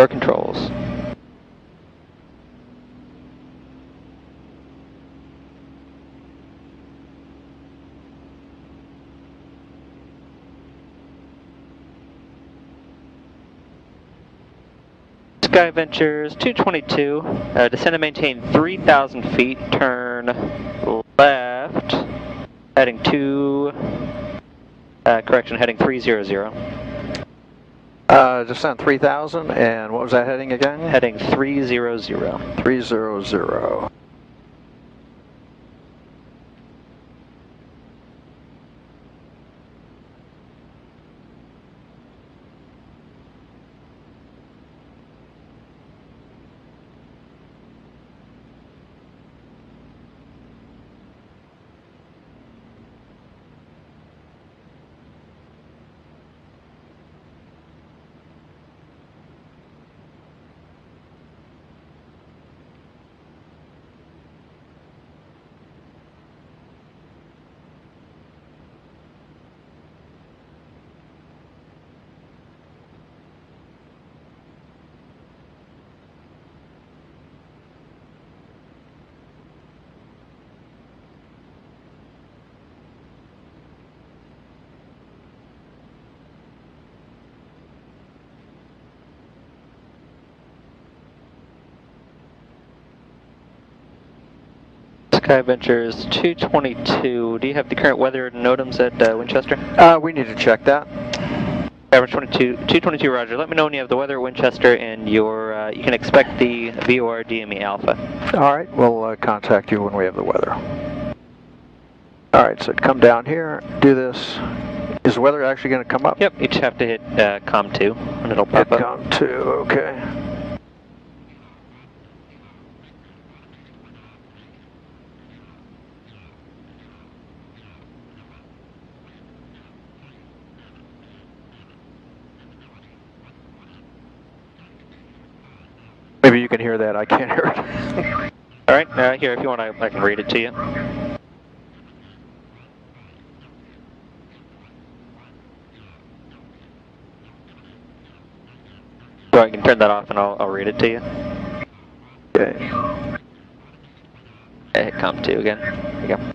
your controls. Sky Ventures 222, descend and maintain 3,000 feet, turn left, heading heading 300. Descent 3,000, and what was that heading again? Heading 300. 300. Sky Ventures 222, do you have the current weather NOTAMs at Winchester? We need to check that. Average 222, roger. Let me know when you have the weather at Winchester and your, you can expect the VOR DME Alpha. All right, we'll contact you when we have the weather. All right, so come down here, do this. Is the weather actually going to come up? Yep, you just have to hit COM2 and it'll pop hit up. COM2, okay. Maybe you can hear that, I can't hear it. All right, here, if you want, I can read it to you. So I can turn that off and I'll read it to you. Okay. Hit COM2 again. There you go. All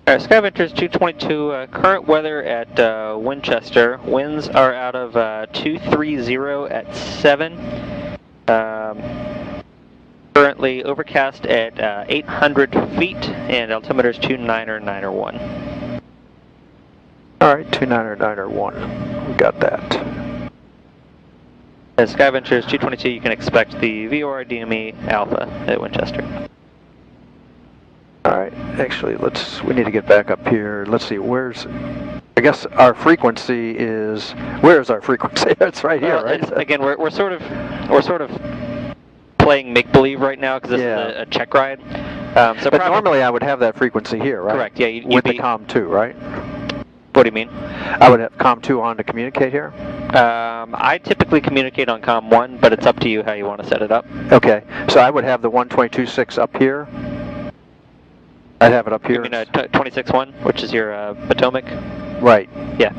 right, Sky Ventures 222, current weather at Winchester. Winds are out of 230 at 7. Currently overcast at 800 feet and altimeter is 29091. All right, 29091. We got that. At Sky Ventures 222, you can expect the VOR DME Alpha at Winchester. All right, actually, we need to get back up here. Let's see, I guess our frequency is, where's our frequency? It's right here, right? Again, we're sort of playing make-believe right now because this is a check ride. But normally I would have that frequency here, right? Correct, yeah. You'd with be, the COM2, right? What do you mean? I would have COM2 on to communicate here? I typically communicate on COM1, but it's up to you how you want to set it up. Okay, so I would have the 122.6 up here. I'd have it up here. You mean 26.1, which is your Potomac? Right. Yeah.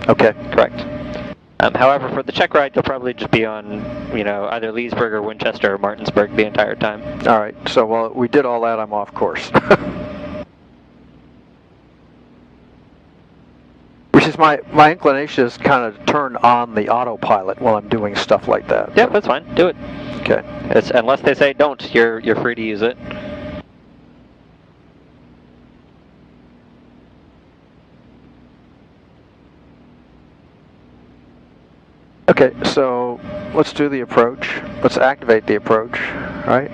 Okay. Correct. However, for the check ride, you'll probably just be on, either Leesburg or Winchester or Martinsburg the entire time. All right. So while we did all that, I'm off course. Which is my inclination is kind of turn on the autopilot while I'm doing stuff like that. Yep, that's fine. Do it. Okay. Unless they say don't, you're free to use it. Okay, so let's do the approach. Let's activate the approach, right?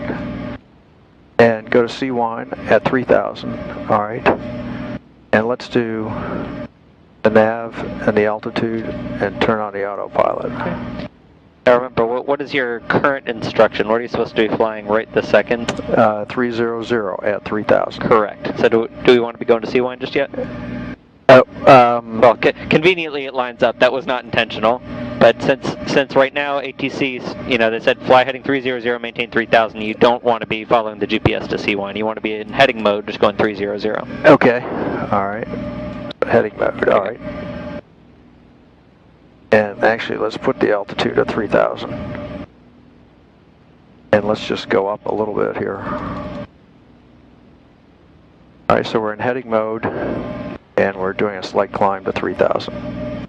And go to C1 at 3,000, all right? And let's do the nav and the altitude and turn on the autopilot. Okay. Now remember, what is your current instruction? What are you supposed to be flying right this second? 300 at 3,000. Correct. So do we want to be going to C1 just yet? Well, conveniently it lines up. That was not intentional. But since right now ATC's, they said fly heading 300, maintain 3,000, you don't want to be following the GPS to C1. You want to be in heading mode, just going 300. Okay. All right. Heading mode. All right. And actually, let's put the altitude at 3,000. And let's just go up a little bit here. Alright, so we're in heading mode, and we're doing a slight climb to 3,000.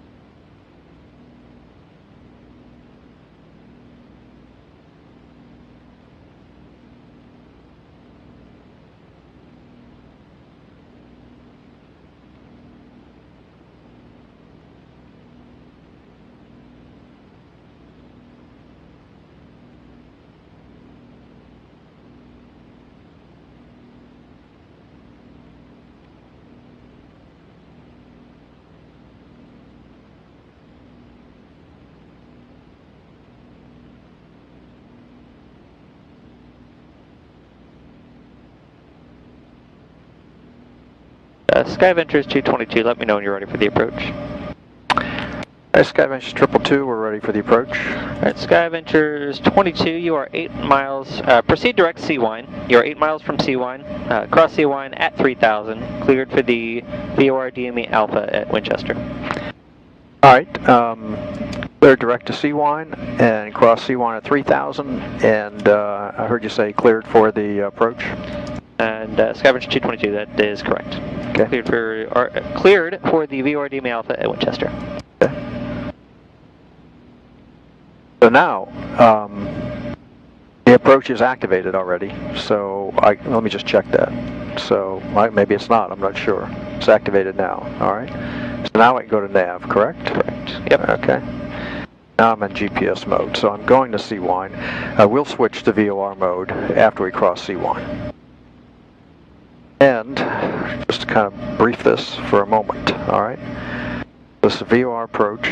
Skyventures 222, let me know when you're ready for the approach. Skyventures 222, we're ready for the approach. Alright, Skyventures 22, you are 8 miles, proceed direct Seawine. You're 8 miles from Seawine, cross Seawine at 3,000, cleared for the VOR DME Alpha at Winchester. Alright, clear direct to Seawine and cross Seawine at 3,000, and I heard you say cleared for the approach? And Skyventures 222, that is correct. Okay. Cleared for the VOR DME Alpha at Winchester. Okay. So now, the approach is activated already, so let me just check that. So maybe it's not, I'm not sure. It's activated now, alright? So now I can go to nav, correct? Correct. Yep. Okay. Now I'm in GPS mode, so I'm going to Seawine. We'll switch to VOR mode after we cross Seawine. And just to kind of brief this for a moment, alright? This VOR approach,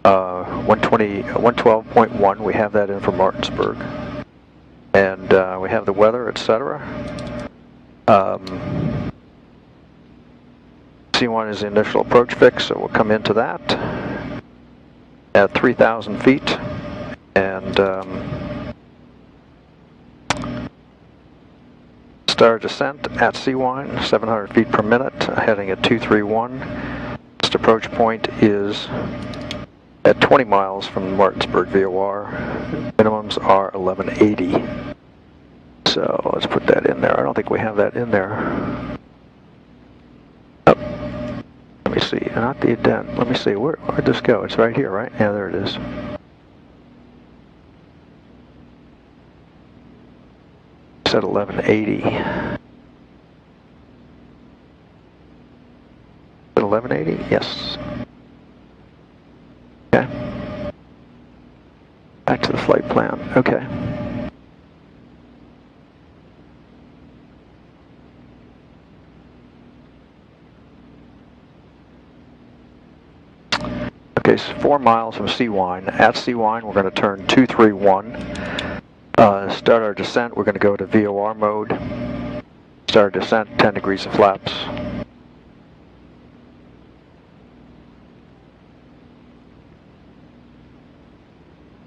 112.1, we have that in from Martinsburg. And we have the weather, etc. C1 is the initial approach fix, so we'll come into that at 3,000 feet. And start descent at Seawine, 700 feet per minute, heading at 231. Next approach point is at 20 miles from Martinsburg VOR. Minimums are 1180. So let's put that in there. I don't think we have that in there. Oh, let me see. Not the indent. Let me see. Where'd this go? It's right here, right? Yeah, there it is. It's at 1180. At 1180? Yes. Okay. Back to the flight plan. Okay. Okay, so 4 miles from Seawine. At Seawine, we're going to turn 231. Start our descent. We're going to go to VOR mode. Start our descent, 10 degrees of flaps.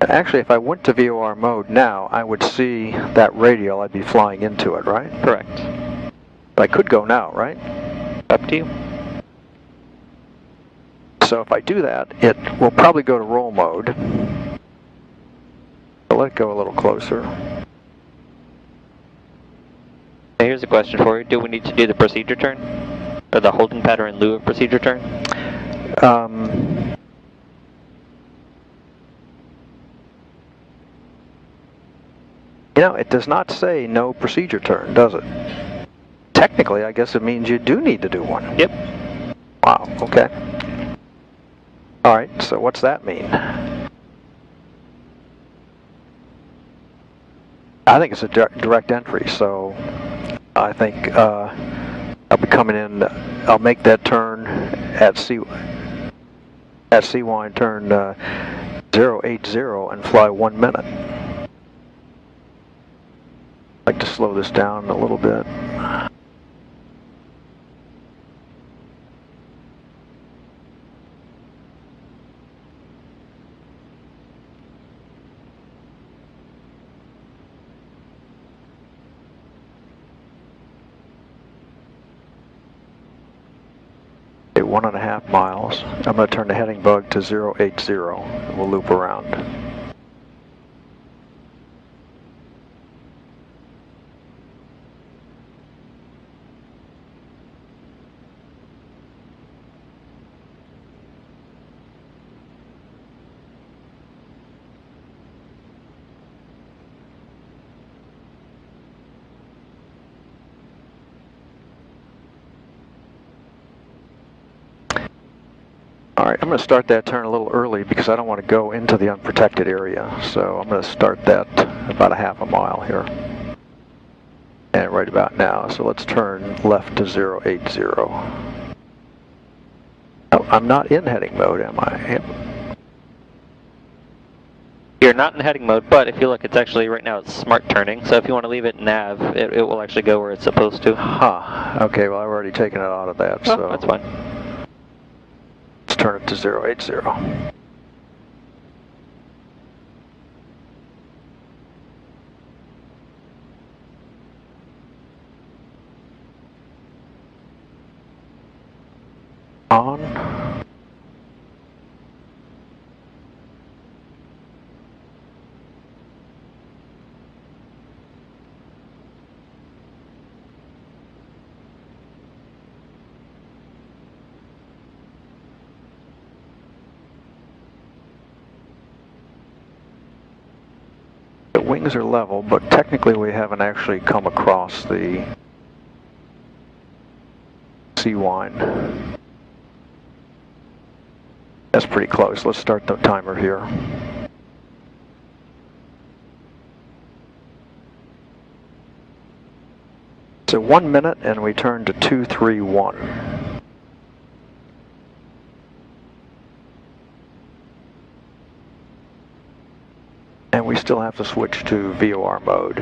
Actually, if I went to VOR mode now, I would see that radial. I'd be flying into it, right? Correct. But I could go now, right? Up to you. So if I do that, it will probably go to roll mode. I'll let it go a little closer. Here's a question for you. Do we need to do the procedure turn? Or the holding pattern in lieu of procedure turn? You know, it does not say no procedure turn, does it? Technically, I guess it means you do need to do one. Yep. Wow, okay. Alright, so what's that mean? I think it's a direct entry, so I think I'll be coming in, I'll make that turn at Seawine, turn 080 and fly 1 minute. I'd like to slow this down a little bit. Okay, 1.5 miles. I'm going to turn the heading bug to 080. We'll loop around. All right, I'm going to start that turn a little early because I don't want to go into the unprotected area. So I'm going to start that about a half a mile here. And right about now, so let's turn left to 080. Oh, I'm not in heading mode, am I? You're not in heading mode, but if you look, it's actually, right now it's smart turning, so if you want to leave it nav, it will actually go where it's supposed to. Huh. Okay, well, I've already taken it out of that, so... Oh, that's fine. Let's turn it to 080. On. The wings are level, but technically we haven't actually come across the sea line. That's pretty close. Let's start the timer here. So 1 minute and we turn to 231. And we still have to switch to VOR mode.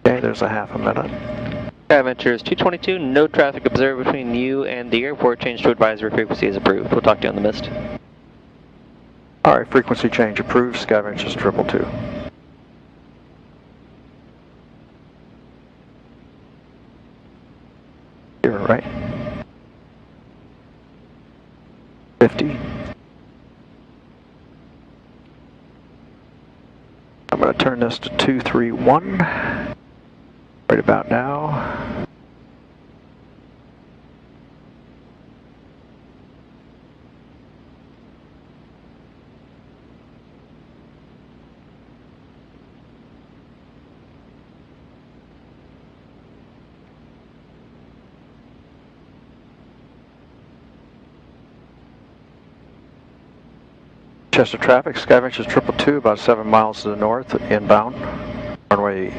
Okay, there's a half a minute. Adventures 222, no traffic observed between you and the airport. Change to advisory frequency is approved. We'll talk to you on the mist. All right, frequency change approved. Scavengers 222. You're right. 50. I'm going to turn this to 231. Right about now. Chester traffic, Scavengers 222, about 7 miles to the north, inbound. Runway.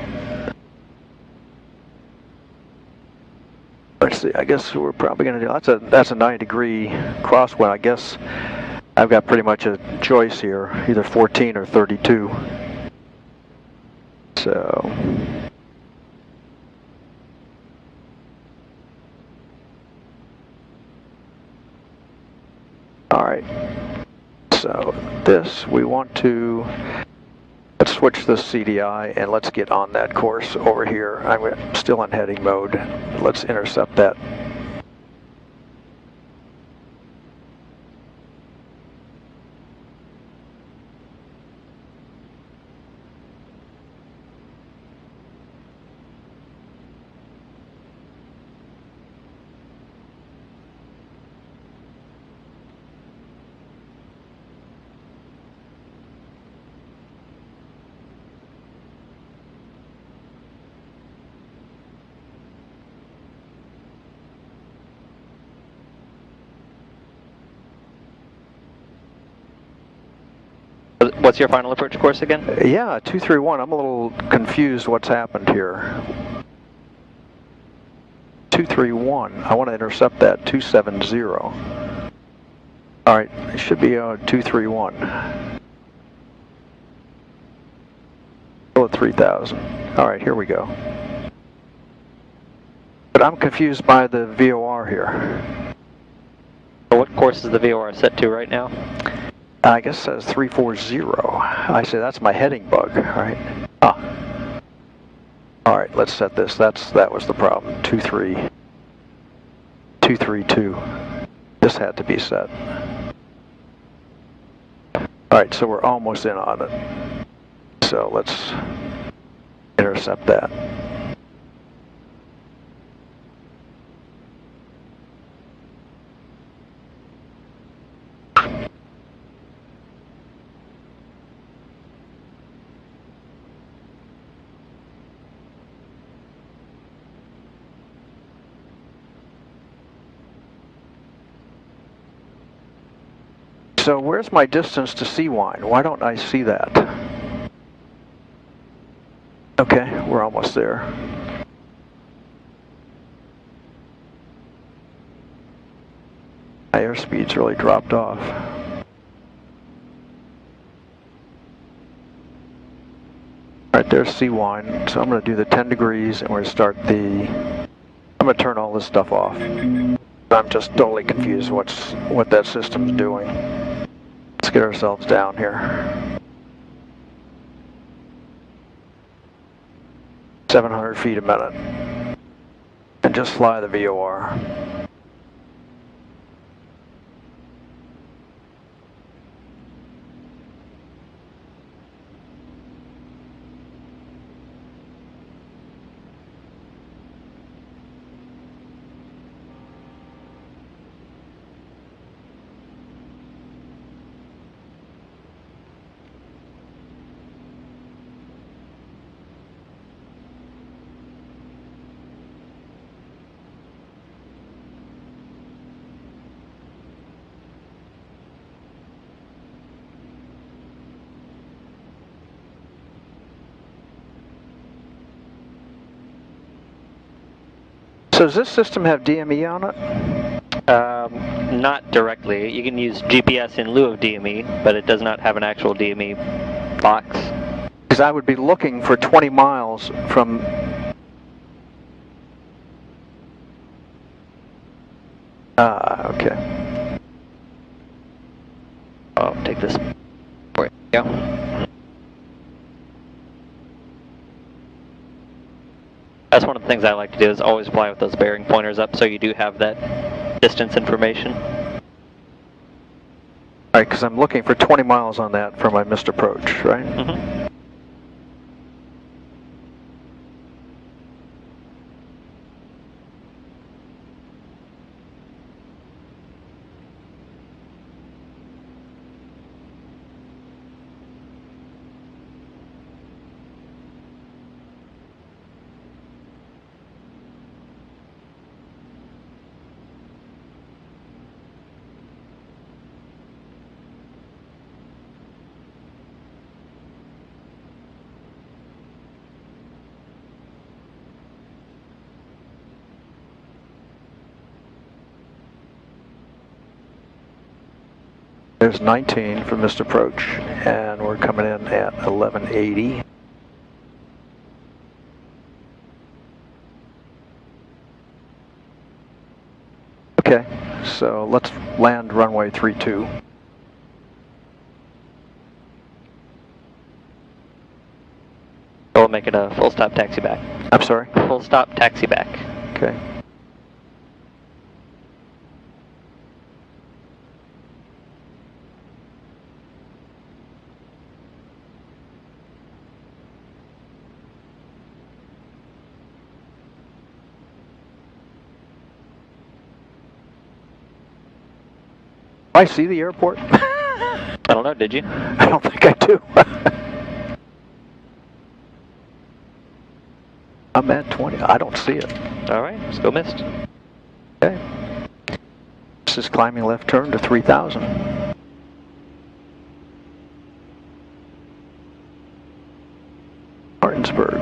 Let's see, I guess we're probably going to do, that's a 90-degree crosswind. I guess I've got pretty much a choice here, either 14 or 32. So. All right. So this, we want to, let's switch this CDI and let's get on that course over here. I'm still in heading mode. Let's intercept that. What's your final approach course again? Yeah, 231. I'm a little confused what's happened here. 231. I want to intercept that 270. All right, it should be 231. Still at 3,000. All right, here we go. But I'm confused by the VOR here. What course is the VOR set to right now? I guess it says 340. I say that's my heading bug, all right? Ah. All right, let's set this. That was the problem. 232. This had to be set. All right, so we're almost in on it. So let's intercept that. So where's my distance to Seawine? Why don't I see that? Okay, we're almost there. My airspeed's really dropped off. Alright, there's Seawine. So I'm going to do the 10 degrees and we're going to start the... I'm going to turn all this stuff off. I'm just totally confused what that system's doing. Let's get ourselves down here. 700 feet a minute. And just fly the VOR. So does this system have DME on it? Not directly. You can use GPS in lieu of DME, but it does not have an actual DME box. Because I would be looking for 20 miles from... okay. I'll take this for you. That's one of the things I like to do, is always fly with those bearing pointers up so you do have that distance information. Alright, because I'm looking for 20 miles on that for my missed approach, right? Mm-hmm. There's 19 for missed approach, and we're coming in at 1180. Okay, so let's land runway 32. We'll make it a full stop taxi back. I'm sorry? Full stop taxi back. Okay. I see the airport. I don't know, did you? I don't think I do. I'm at 20. I don't see it. Alright, let's go missed. Okay. This is climbing left turn to 3000. Martinsburg.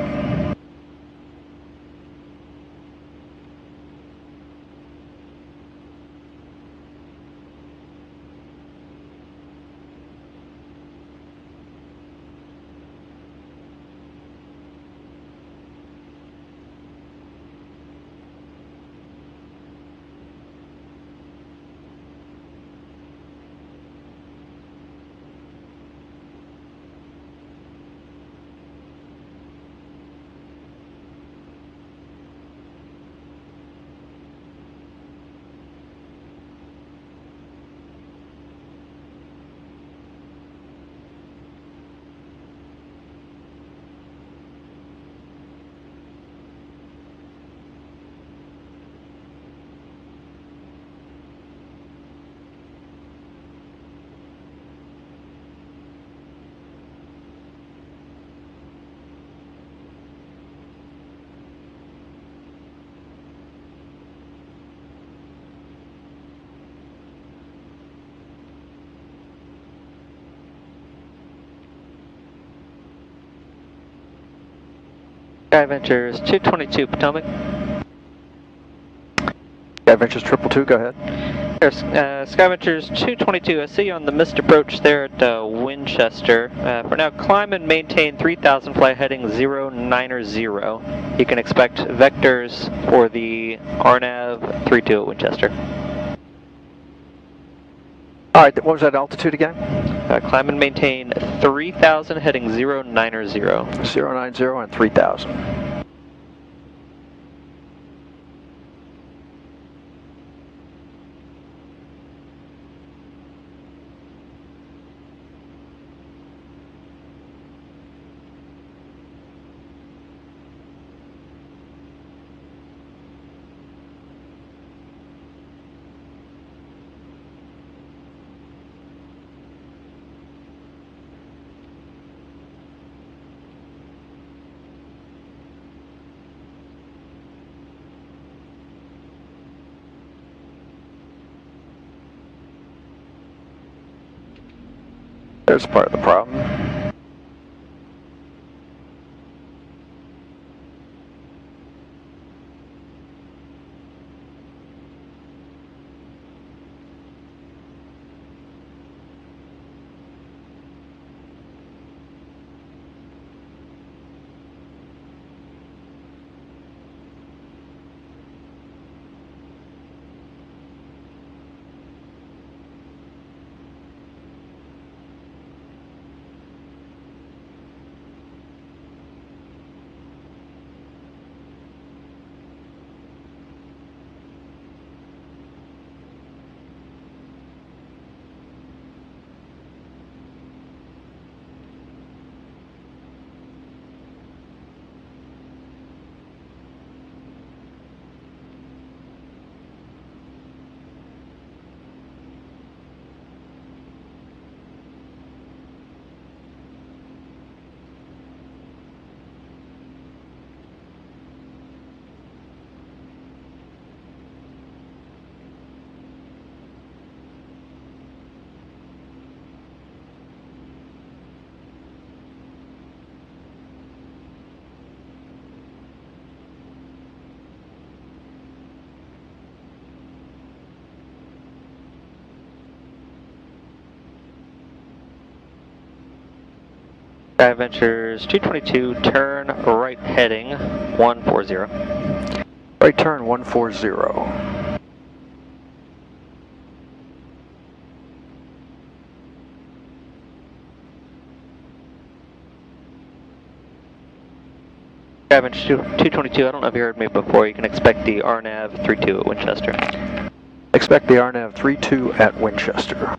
Sky Ventures 222 Potomac. Sky Ventures 222, go ahead. There's Sky Ventures 222. I see you on the missed approach there at Winchester. For now, climb and maintain 3000, fly heading 090. You can expect vectors for the RNAV 32 at Winchester. All right, what was that altitude again? Climb and maintain 3000, heading 090. 090 and 3000. There's part of the problem. Sky Ventures 222, turn right heading 140. Right turn 140. Sky Ventures 222, I don't know if you heard me before, you can expect the RNAV 32 at Winchester. Expect the RNAV 32 at Winchester.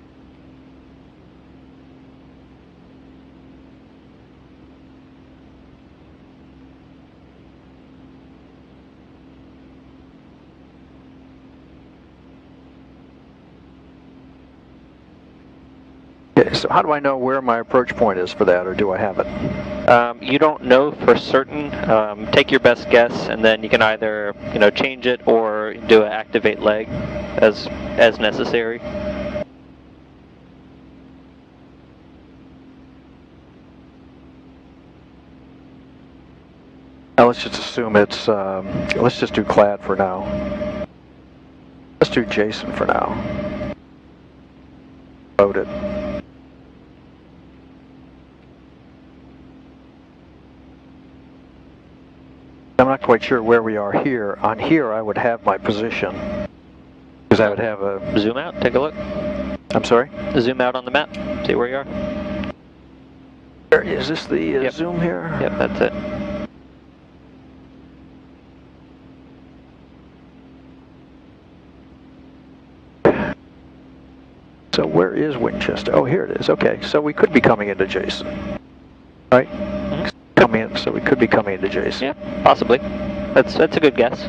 Okay, so how do I know where my approach point is for that, or do I have it? You don't know for certain. Take your best guess, and then you can either change it or do an activate leg as necessary. Now let's just assume it's, let's just do Clad for now. Let's do Jason for now. Load it. I'm not quite sure where we are here. On here I would have my position. Because I would have a... Zoom out, take a look. I'm sorry? Zoom out on the map, see where you are. Is this the zoom here? Yep, that's it. So where is Winchester? Oh, here it is. Okay, so we could be coming into Jason. Right? Mm-hmm. Coming in, so we could be coming into Jason. Yeah, possibly. That's a good guess.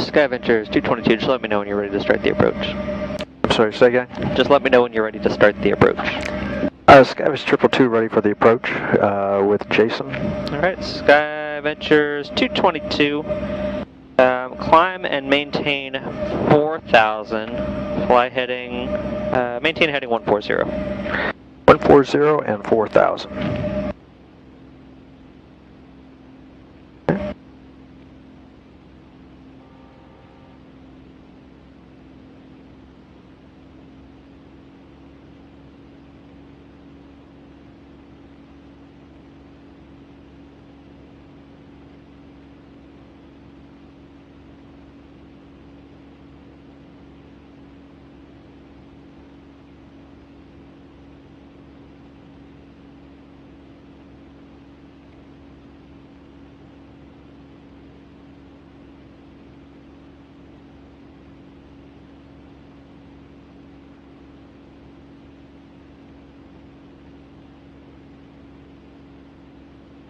Sky Ventures 222, just let me know when you're ready to start the approach. I'm sorry, say again? Just let me know when you're ready to start the approach. Sky Ventures 222 ready for the approach with Jason. Alright, Sky Ventures 222. Climb and maintain 4,000. Fly heading, maintain heading 140. 140 and 4,000.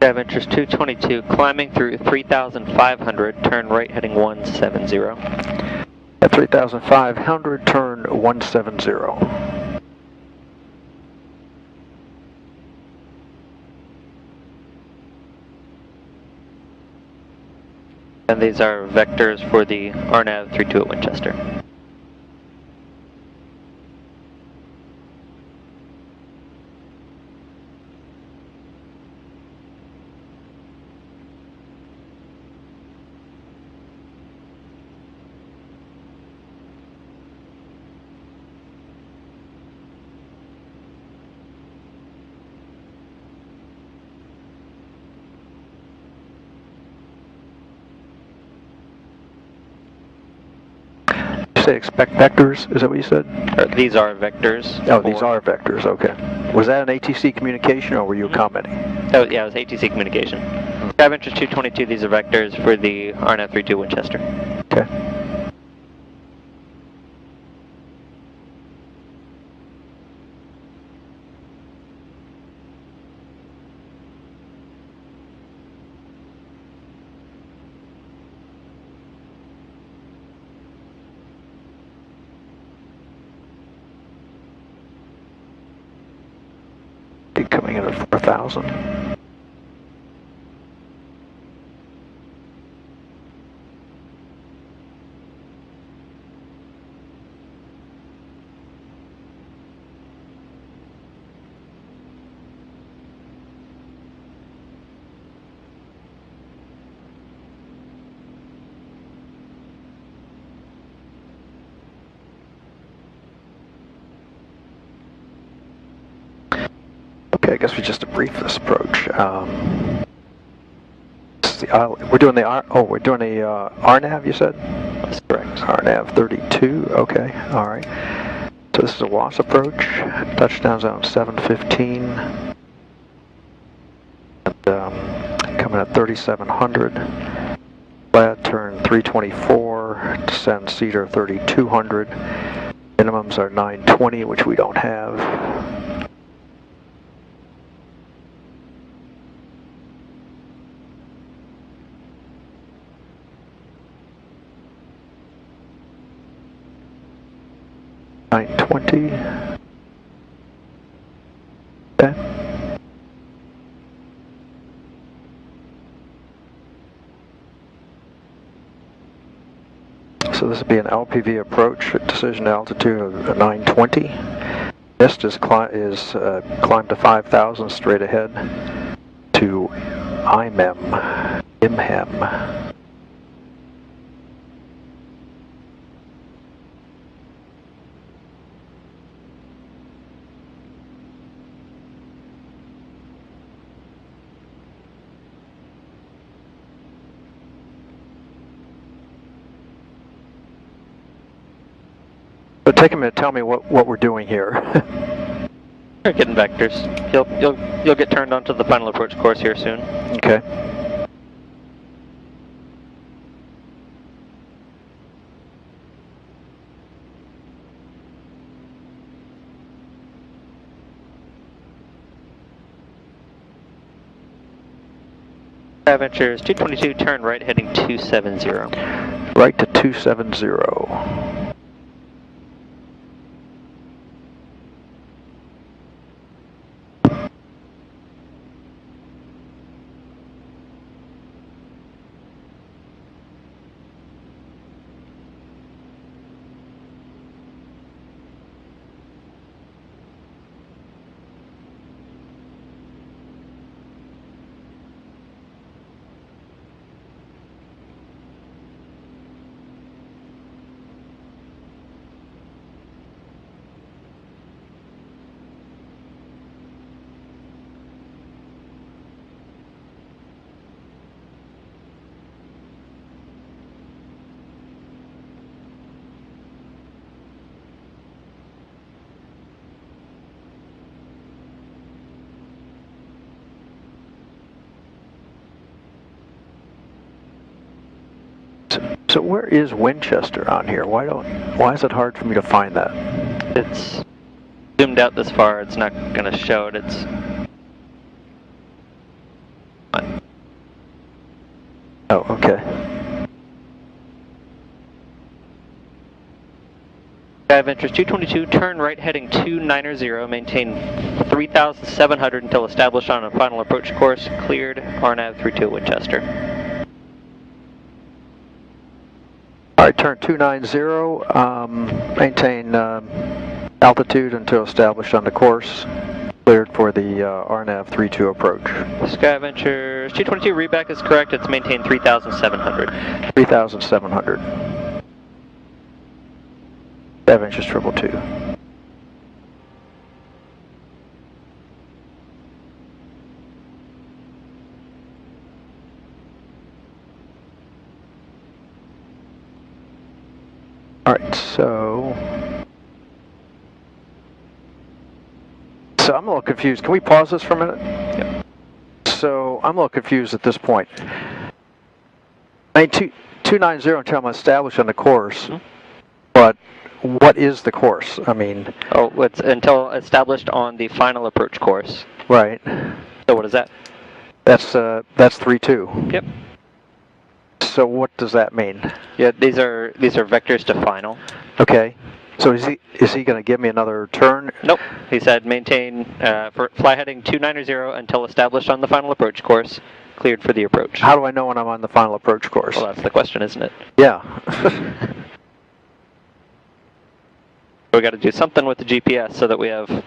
Sky Ventures 222, climbing through 3,500, turn right heading 170. At 3,500, turn 170. And these are vectors for the RNAV 32 at Winchester. Say expect vectors, is that what you said? These are vectors. Oh, these are vectors, okay. Was that an ATC communication or were you commenting? Oh, yeah, it was ATC communication. Sky Ventures 222, these are vectors for the RNAV 32 Winchester. Okay. Coming in at 4,000. Okay, I guess we just debrief this approach. This is the we're doing the RNAV, you said? That's correct. RNAV 32. Okay, all right. So this is a WAS approach. Touchdown zone 715. And, coming at 3,700. Flat turn 324. Descend cedar 3,200. Minimums are 920, which we don't have. $920. Okay. So this would be an LPV approach, decision altitude of 920. Mist is climb to 5,000 straight ahead to IMEM. So take a minute, tell me what we're doing here. We're getting vectors. You'll get turned onto the final approach course here soon. Okay. Sky Ventures 222, turn right heading 270. right to 270. So where is Winchester on here? Why is it hard for me to find that? It's zoomed out this far, it's not going to show it. It's Oh, okay. Sky of interest 222, turn right heading 290, maintain 3,700 until established on a final approach course, cleared, RNAV 32 Winchester. All right, turn 290, maintain altitude until established on the course, cleared for the RNAV 32 approach. Sky Ventures 222, readback is correct, it's maintained 3,700. 3,700. Sky Ventures 222. All right, so I'm a little confused. Can we pause this for a minute? Yep. So I'm a little confused at this point. I mean, 290 until I'm established on the course, but what is the course? I mean, oh, it's until established on the final approach course. right. So what is that? That's 3-2. Yep. So what does that mean? Yeah, these are vectors to final. Okay. So is he going to give me another turn? Nope. He said maintain for fly heading 290 until established on the final approach course, cleared for the approach. How do I know when I'm on the final approach course? Well, that's the question, isn't it? Yeah. We got to do something with the GPS so that we have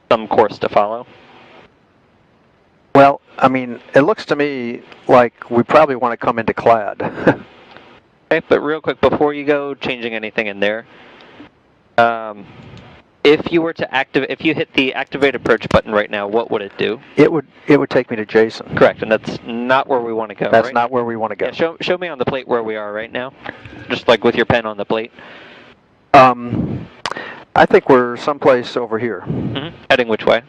some course to follow. Well, I mean, it looks to me like we probably want to come into clad. Okay, but real quick, before you go changing anything in there, if you were to if you hit the activate approach button right now, what would it do? It would take me to Jason. Correct, and that's not where we want to go. That's right? not where we want to go. Yeah, show me on the plate where we are right now, just like with your pen on the plate. I think we're someplace over here. Mm-hmm. Heading which way?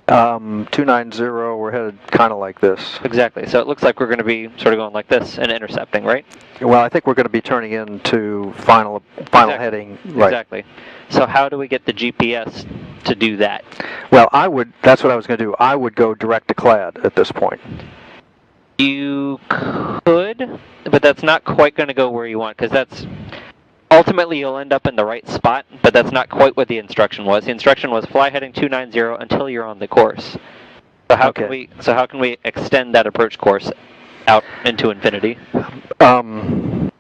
290. We're headed kind of like this. Exactly. So it looks like we're going to be sort of going like this and intercepting, right? Well, I think we're going to be turning into final Exactly. heading. Right. Exactly. So how do we get the GPS to do that? Well, that's what I was going to do. I would go direct to clad at this point. You could, but that's not quite going to go where you want, because that's ultimately you'll end up in the right spot, but that's not quite what the instruction was. The instruction was fly heading 290 until you're on the course. So how can we extend that approach course out into infinity? Can't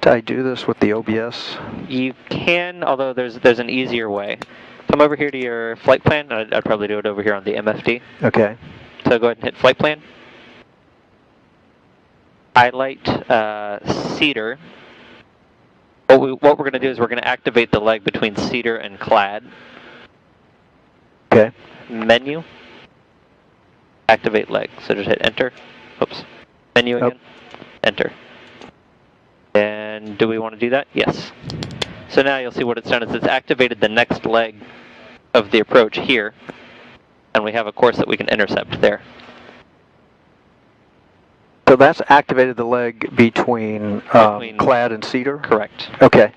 I do this with the OBS? You can, although there's an easier way. Come over here to your flight plan. I'd probably do it over here on the MFD. Okay. So go ahead and hit flight plan. Highlight Cedar. What we're going to do is we're going to activate the leg between Cedar and Clad. Okay. Menu. Activate leg. So just hit enter. Oops. Menu again. Enter. And do we want to do that? Yes. So now you'll see what it's done is it's activated the next leg of the approach here. And we have a course that we can intercept there. So that's activated the leg between Clad and Cedar? Correct. Okay.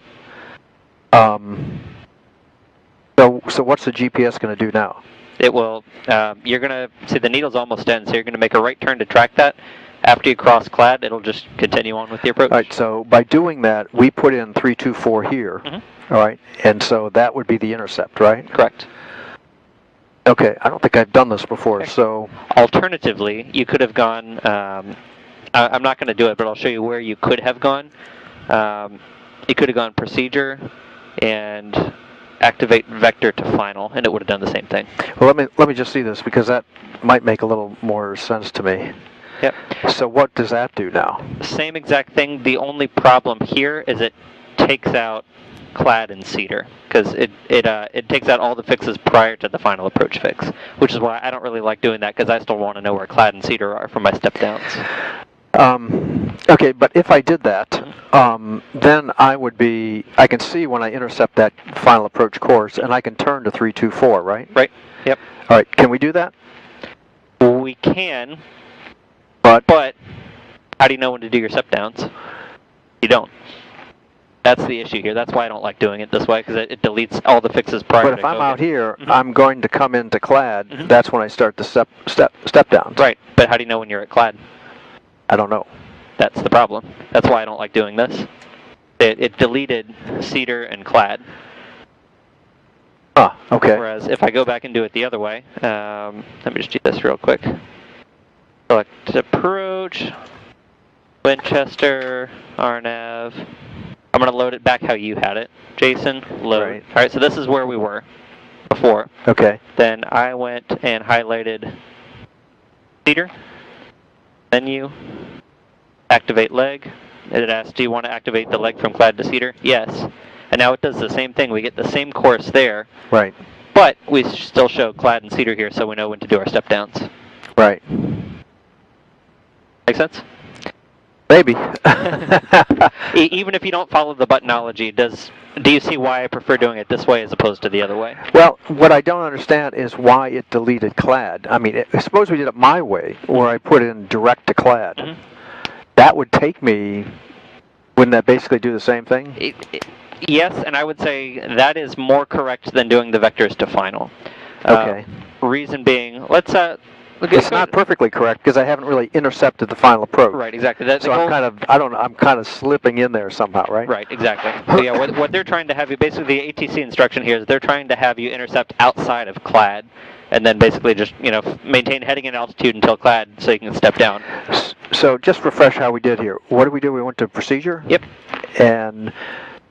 So what's the GPS going to do now? It will, you're going to, see the needle's almost in, so you're going to make a right turn to track that. After you cross clad, it'll just continue on with the approach. All right, so by doing that, we put in 324 here, all right, and so that would be the intercept, right? Correct. Okay, I don't think I've done this before, so... Alternatively, you could have gone, I'm not going to do it, but I'll show you where you could have gone. You could have gone procedure and activate vector to final, and it would have done the same thing. Well, let me just see this, because that might make a little more sense to me. Yep. So what does that do now? Same exact thing. The only problem here is it takes out clad and cedar, because it takes out all the fixes prior to the final approach fix, which is why I don't really like doing that, because I still want to know where clad and cedar are for my step downs. Okay, but if I did that, then I can see when I intercept that final approach course, and I can turn to 324, right? Right. Yep. All right, can we do that? We can, but how do you know when to do your step downs? You don't. That's the issue here. That's why I don't like doing it this way, because it deletes all the fixes prior to But if I'm out here, Mm-hmm. I'm going to come into clad. Mm-hmm. That's when I start the step downs. Right, but how do you know when you're at clad? I don't know. That's the problem. That's why I don't like doing this. It deleted cedar and clad. Ah, okay. Whereas if I go back and do it the other way, let me just do this real quick. Select approach, Winchester, RNAV. I'm going to load it back how you had it. Jason, load. Right. All right, so this is where we were before. Okay. Then I went and highlighted cedar, menu, activate leg. It asks, do you want to activate the leg from clad to cedar? Yes. And now it does the same thing. We get the same course there. Right. But we still show clad and cedar here, so we know when to do our step downs. Right. Make sense? Maybe. Even if you don't follow the buttonology, do you see why I prefer doing it this way as opposed to the other way? Well, what I don't understand is why it deleted clad. I mean, suppose we did it my way, where I put in direct to clad. Mm-hmm. That would take me, wouldn't that basically do the same thing? Yes, and I would say that is more correct than doing the vectors to final. Okay. Reason being, let's it's not perfectly correct because I haven't really intercepted the final approach. Right, exactly. So I'm kind of slipping in there somehow, right? Right, exactly. So yeah, what they're trying to have you, basically the ATC instruction here is they're trying to have you intercept outside of clad, and then basically just, maintain heading and altitude until clad so you can step down. So just refresh how we did here. What did we do? We went to procedure? Yep. And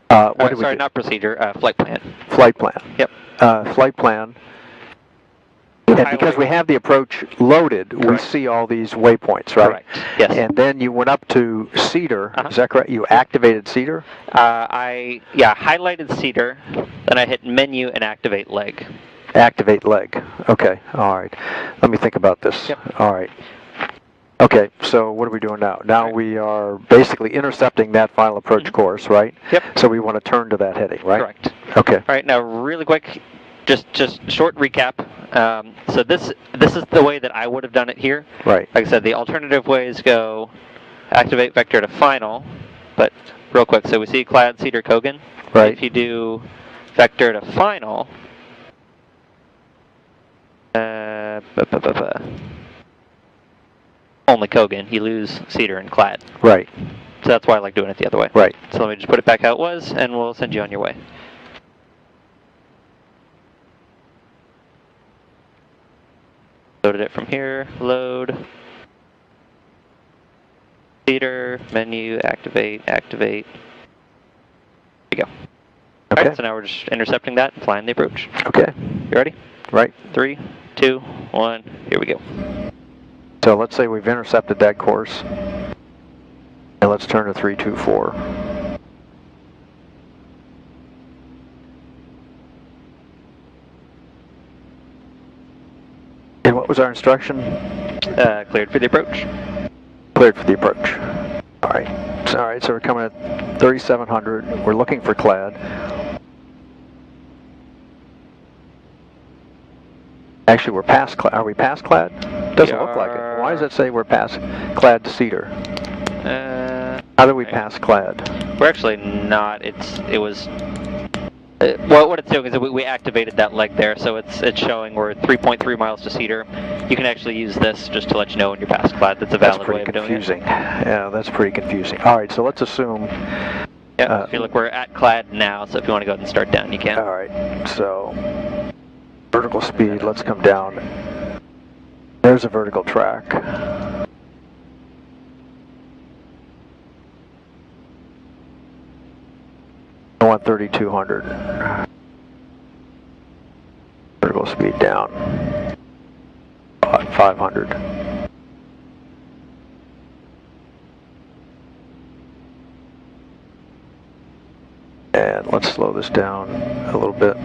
what did we do? Sorry, not procedure, flight plan. Flight plan. Yep. Flight plan. And because we have the approach loaded, Correct. We see all these waypoints, right? Correct. Yes. And then you went up to cedar. Is that correct? You activated cedar? I highlighted cedar, then I hit menu and activate leg. Activate leg. Okay. All right. Let me think about this. Yep. All right. Okay. So what are we doing now? Now we are basically intercepting that final approach course, right? Yep. So we want to turn to that heading, right? Correct. Okay. All right. Now, really quick, just short recap. So this is the way that I would have done it here. Right. Like I said, the alternative ways go activate vector to final, but real quick. So we see clad, cedar, Kogan. Right. If you do vector to final, only Kogan, you lose cedar and clad. Right. So that's why I like doing it the other way. Right. So let me just put it back how it was, and we'll send you on your way. Loaded it from here, load, cedar, menu, activate. There you go. Okay. All right, so now we're just intercepting that and flying the approach. Okay. You ready? Right. 3, 2, 1, here we go. So let's say we've intercepted that course. And let's turn to 324. And what was our instruction? Cleared for the approach. Cleared for the approach. All right. So we're coming at 3,700. We're looking for clad. Actually, we're past clad. Are we past clad? Doesn't look like it. Why does it say we're past clad to cedar? How How do we pass clad? We're actually not. It was Well, what it's doing is we activated that leg there, so it's showing we're 3.3 miles to Cedar. You can actually use this just to let you know when you're past Clad. That's a valid way of doing it. That's pretty confusing. Yeah, that's pretty confusing. All right, so let's assume... Yeah, if you look, we're at Clad now, so if you want to go ahead and start down, you can. All right, so vertical speed, let's come down. There's a vertical track. I want 3,200. Vertical speed down. 500. And let's slow this down a little bit.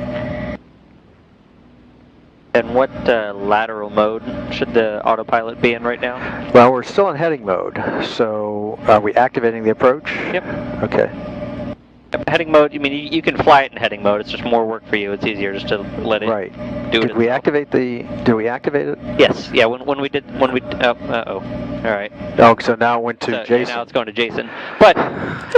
And what lateral mode should the autopilot be in right now? Well, we're still in heading mode, so are we activating the approach? Yep. Okay. Heading mode, I mean, you can fly it in heading mode. It's just more work for you. It's easier just to let it do it. Did we activate it? Yes. Yeah. When we uh-oh. All right. Oh, so now it went to Jason. Now it's going to Jason. But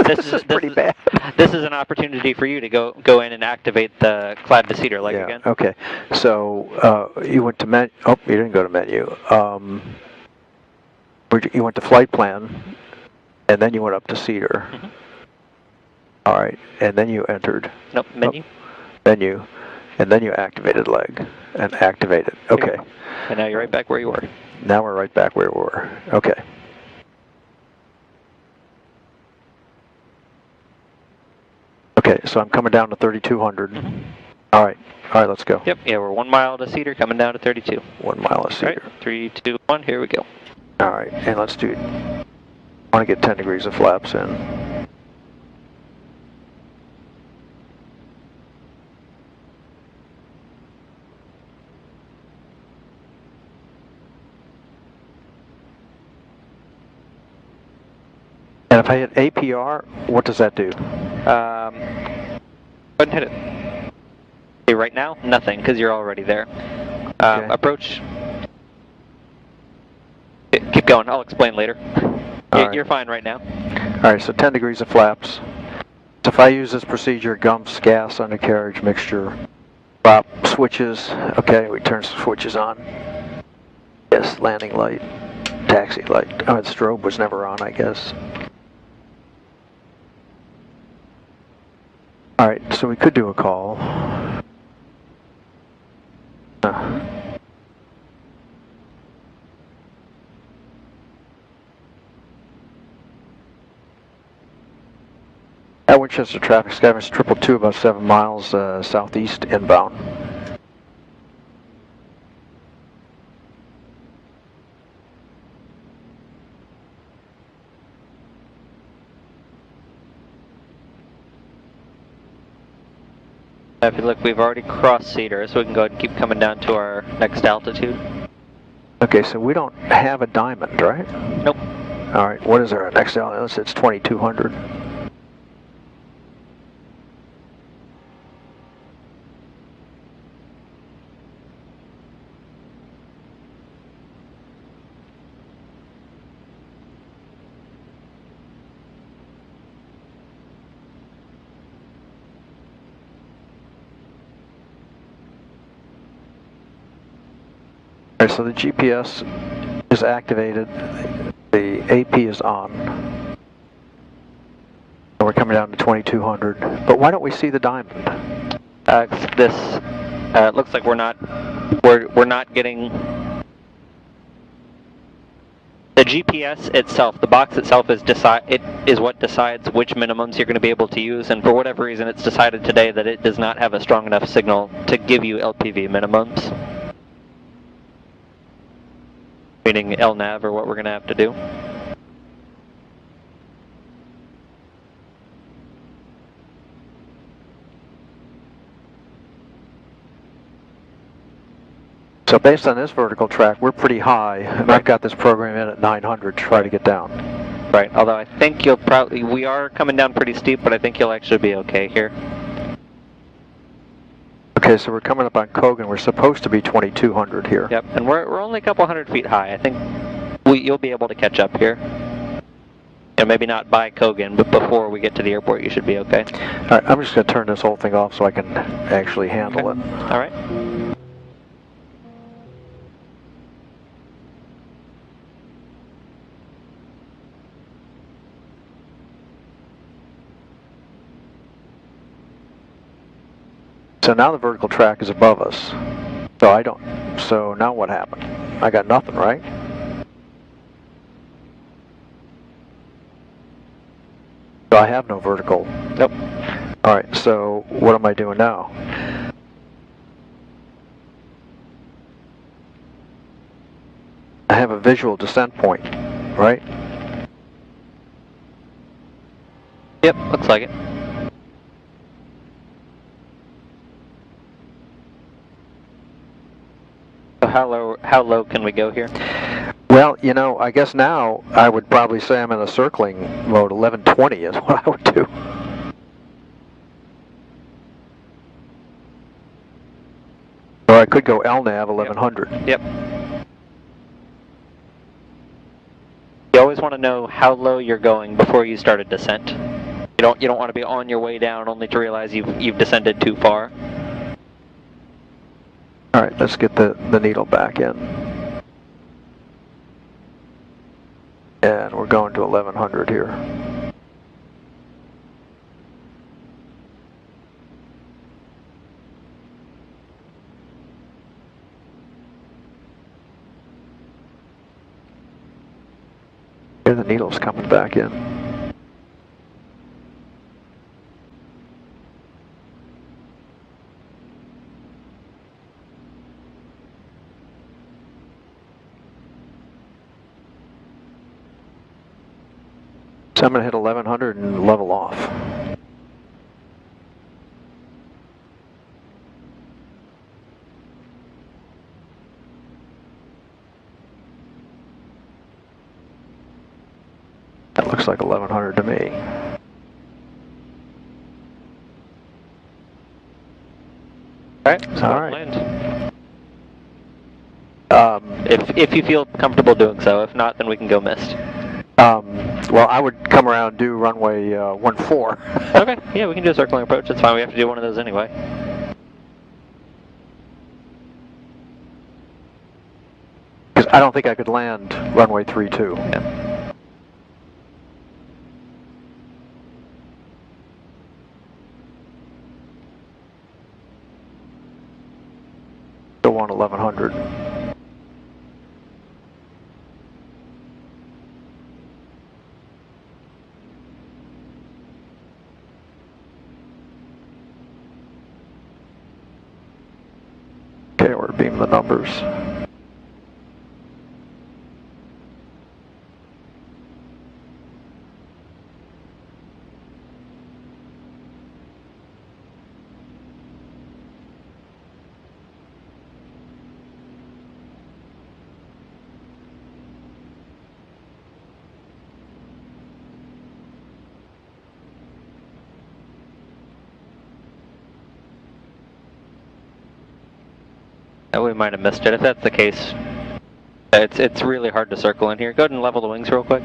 this is pretty bad. This is an opportunity for you to go in and activate the Clad to Cedar leg again. Okay. So you went to menu. Oh, you didn't go to menu. You went to flight plan, and then you went up to Cedar. Mm-hmm. All right, and then you entered. Nope, menu. Menu, and then you activated leg and activated. Okay. And now you're right back where you were. Now we're right back where we were. Okay. Okay, so I'm coming down to 3,200. Mm-hmm. All right, let's go. Yep. Yeah, we're 1 mile to Cedar, coming down to 32. 1 mile to Cedar. All right, 3, 2, 1. Here we go. All right, and let's do. I want to get 10 degrees of flaps in. And if I hit APR, what does that do? Go ahead and hit it. Okay, right now, nothing, because you're already there. Okay. Approach. Keep going. I'll explain later. You're fine right now. All right, so 10 degrees of flaps. So if I use this procedure, gumps, gas, undercarriage, mixture, prop, switches. Okay, we turn some switches on. Yes, landing light, taxi light. Oh, the strobe was never on, I guess. All right, so we could do a call. At Winchester traffic, Skywest 222 about 7 miles southeast inbound. If you look, we've already crossed Cedar, so we can go ahead and keep coming down to our next altitude. Okay, so we don't have a diamond, right? Nope. All right, what is our next altitude? It's 2,200. All right, so the GPS is activated, the AP is on. And we're coming down to 2,200, but why don't we see the diamond? This looks like we're not getting the GPS itself. The box itself is what decides which minimums you're going to be able to use, and for whatever reason, it's decided today that it does not have a strong enough signal to give you LPV minimums. Meaning LNAV, or what we're going to have to do. So based on this vertical track, we're pretty high, and I've got this program in at 900 to try to get down. Right, although I think we are coming down pretty steep, but I think you'll actually be okay here. Okay, so we're coming up on Kogan. We're supposed to be 2,200 here. Yep, and we're only a couple hundred feet high. I think you'll be able to catch up here. And maybe not by Kogan, but before we get to the airport, you should be okay. All right, I'm just going to turn this whole thing off so I can actually handle it. All right. So now the vertical track is above us. So now what happened? I got nothing, right? So I have no vertical. Nope. All right, so what am I doing now? I have a visual descent point, right? Yep, looks like it. So how low can we go here? Well, you know, I guess now I would probably say I'm in a circling mode. 1120 is what I would do. Or I could go LNAV 1100. Yep. You always want to know how low you're going before you start a descent. You don't want to be on your way down only to realize you've descended too far. All right, let's get the needle back in. And we're going to 1100 here. Here the needle's coming back in. So I'm going to hit 1100 and level off. That looks like 1100 to me. Alright, so All right. land. If you feel comfortable doing so, if not, then we can go missed. Well, I would come around and do runway 14. Okay, yeah, we can do a circling approach. That's fine. We have to do one of those anyway. Because I don't think I could land runway 32. Yeah. Still want 1100. Okay, we're beam the numbers. We might have missed it. If that's the case, it's really hard to circle in here. Go ahead and level the wings real quick.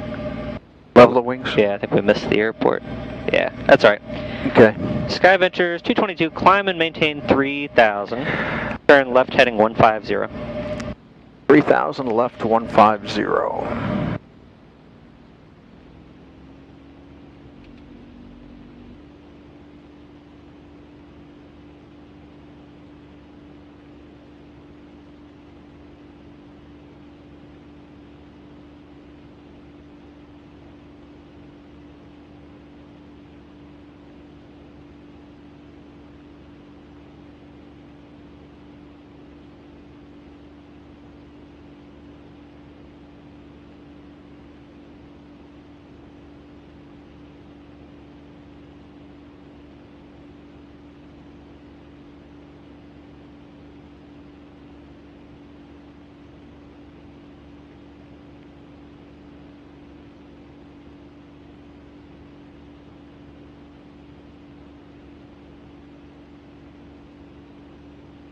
Level the wings? Yeah, I think we missed the airport. Yeah, that's all right. Okay. Sky Ventures 222, climb and maintain 3000. Turn left heading 150. 3000 left 150.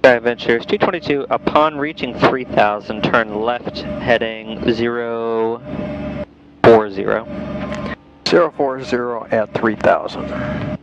Sky Ventures 222, upon reaching 3000, turn left heading 040. 040 at 3,000.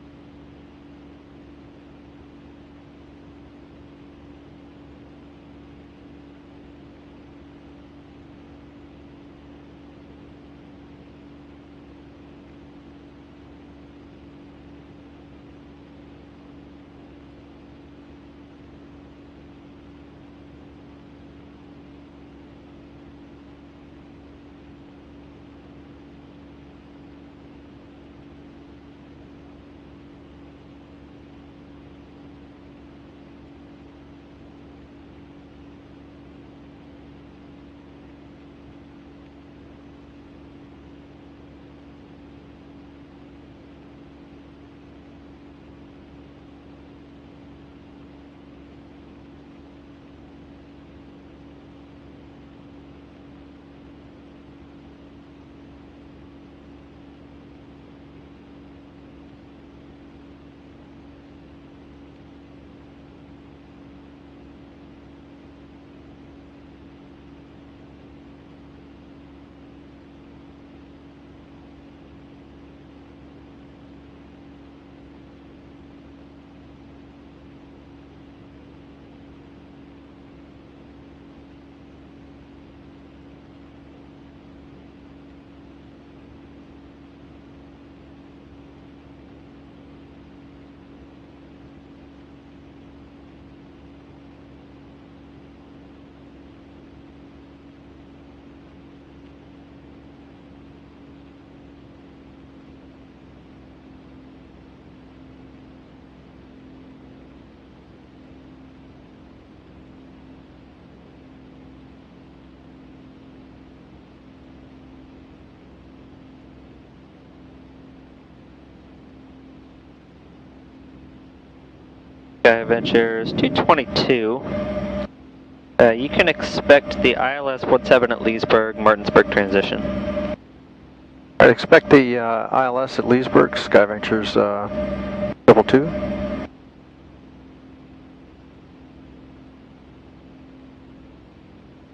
Ventures 222. You can expect the ILS 17 at Leesburg, Martinsburg transition. I'd expect the ILS at Leesburg, Sky Ventures 222.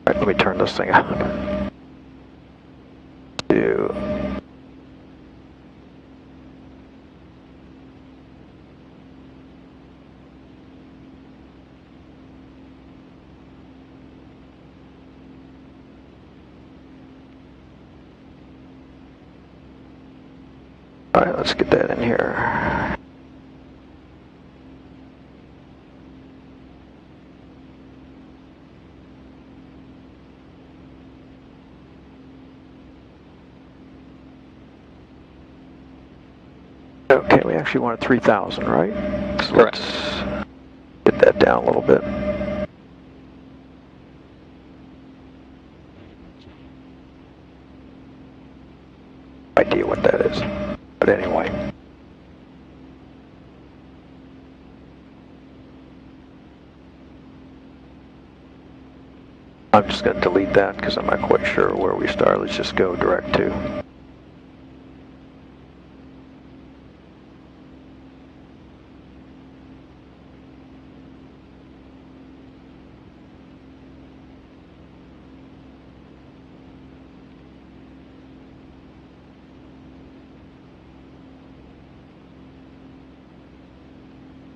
Alright, let me turn this thing on. Alright, let's get that in here. Okay, we actually wanted 3,000, right? So Correct. Let's get that down a little bit. Idea what that is, but anyway. I'm just going to delete that because I'm not quite sure where we start. Let's just go direct to.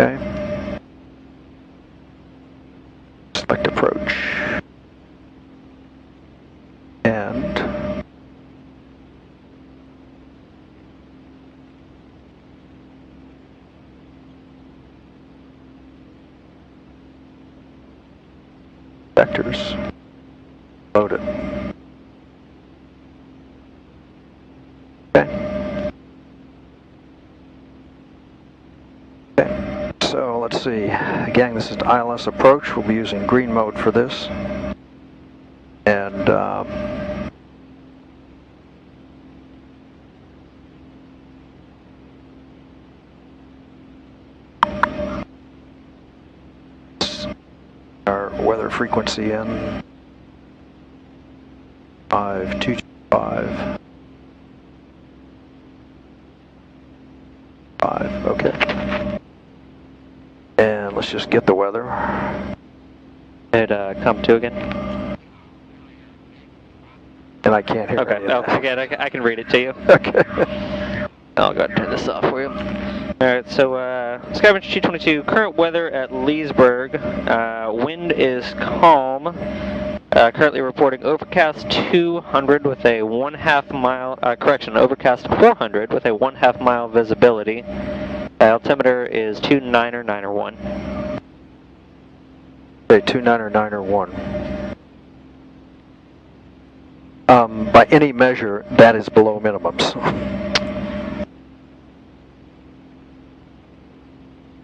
Okay. Select approach. And vectors. Load it. Okay. Okay. So let's see. Again, this is an ILS approach. We'll be using green mode for this. And our weather frequency in 5225. 5, okay. And let's just get the weather. Hit comp 2 again. And I can't hear Okay, any of that. forget it. I can read it to you. Okay. I'll go ahead and turn this off for you. Alright, so Skybench 222, current weather at Leesburg. Wind is calm. Currently reporting overcast 200 with a 1/2 mile, overcast 400 with a 1/2 mile visibility. Altimeter is 29 or 901. Okay, 29 or 901. By any measure, that is below minimums.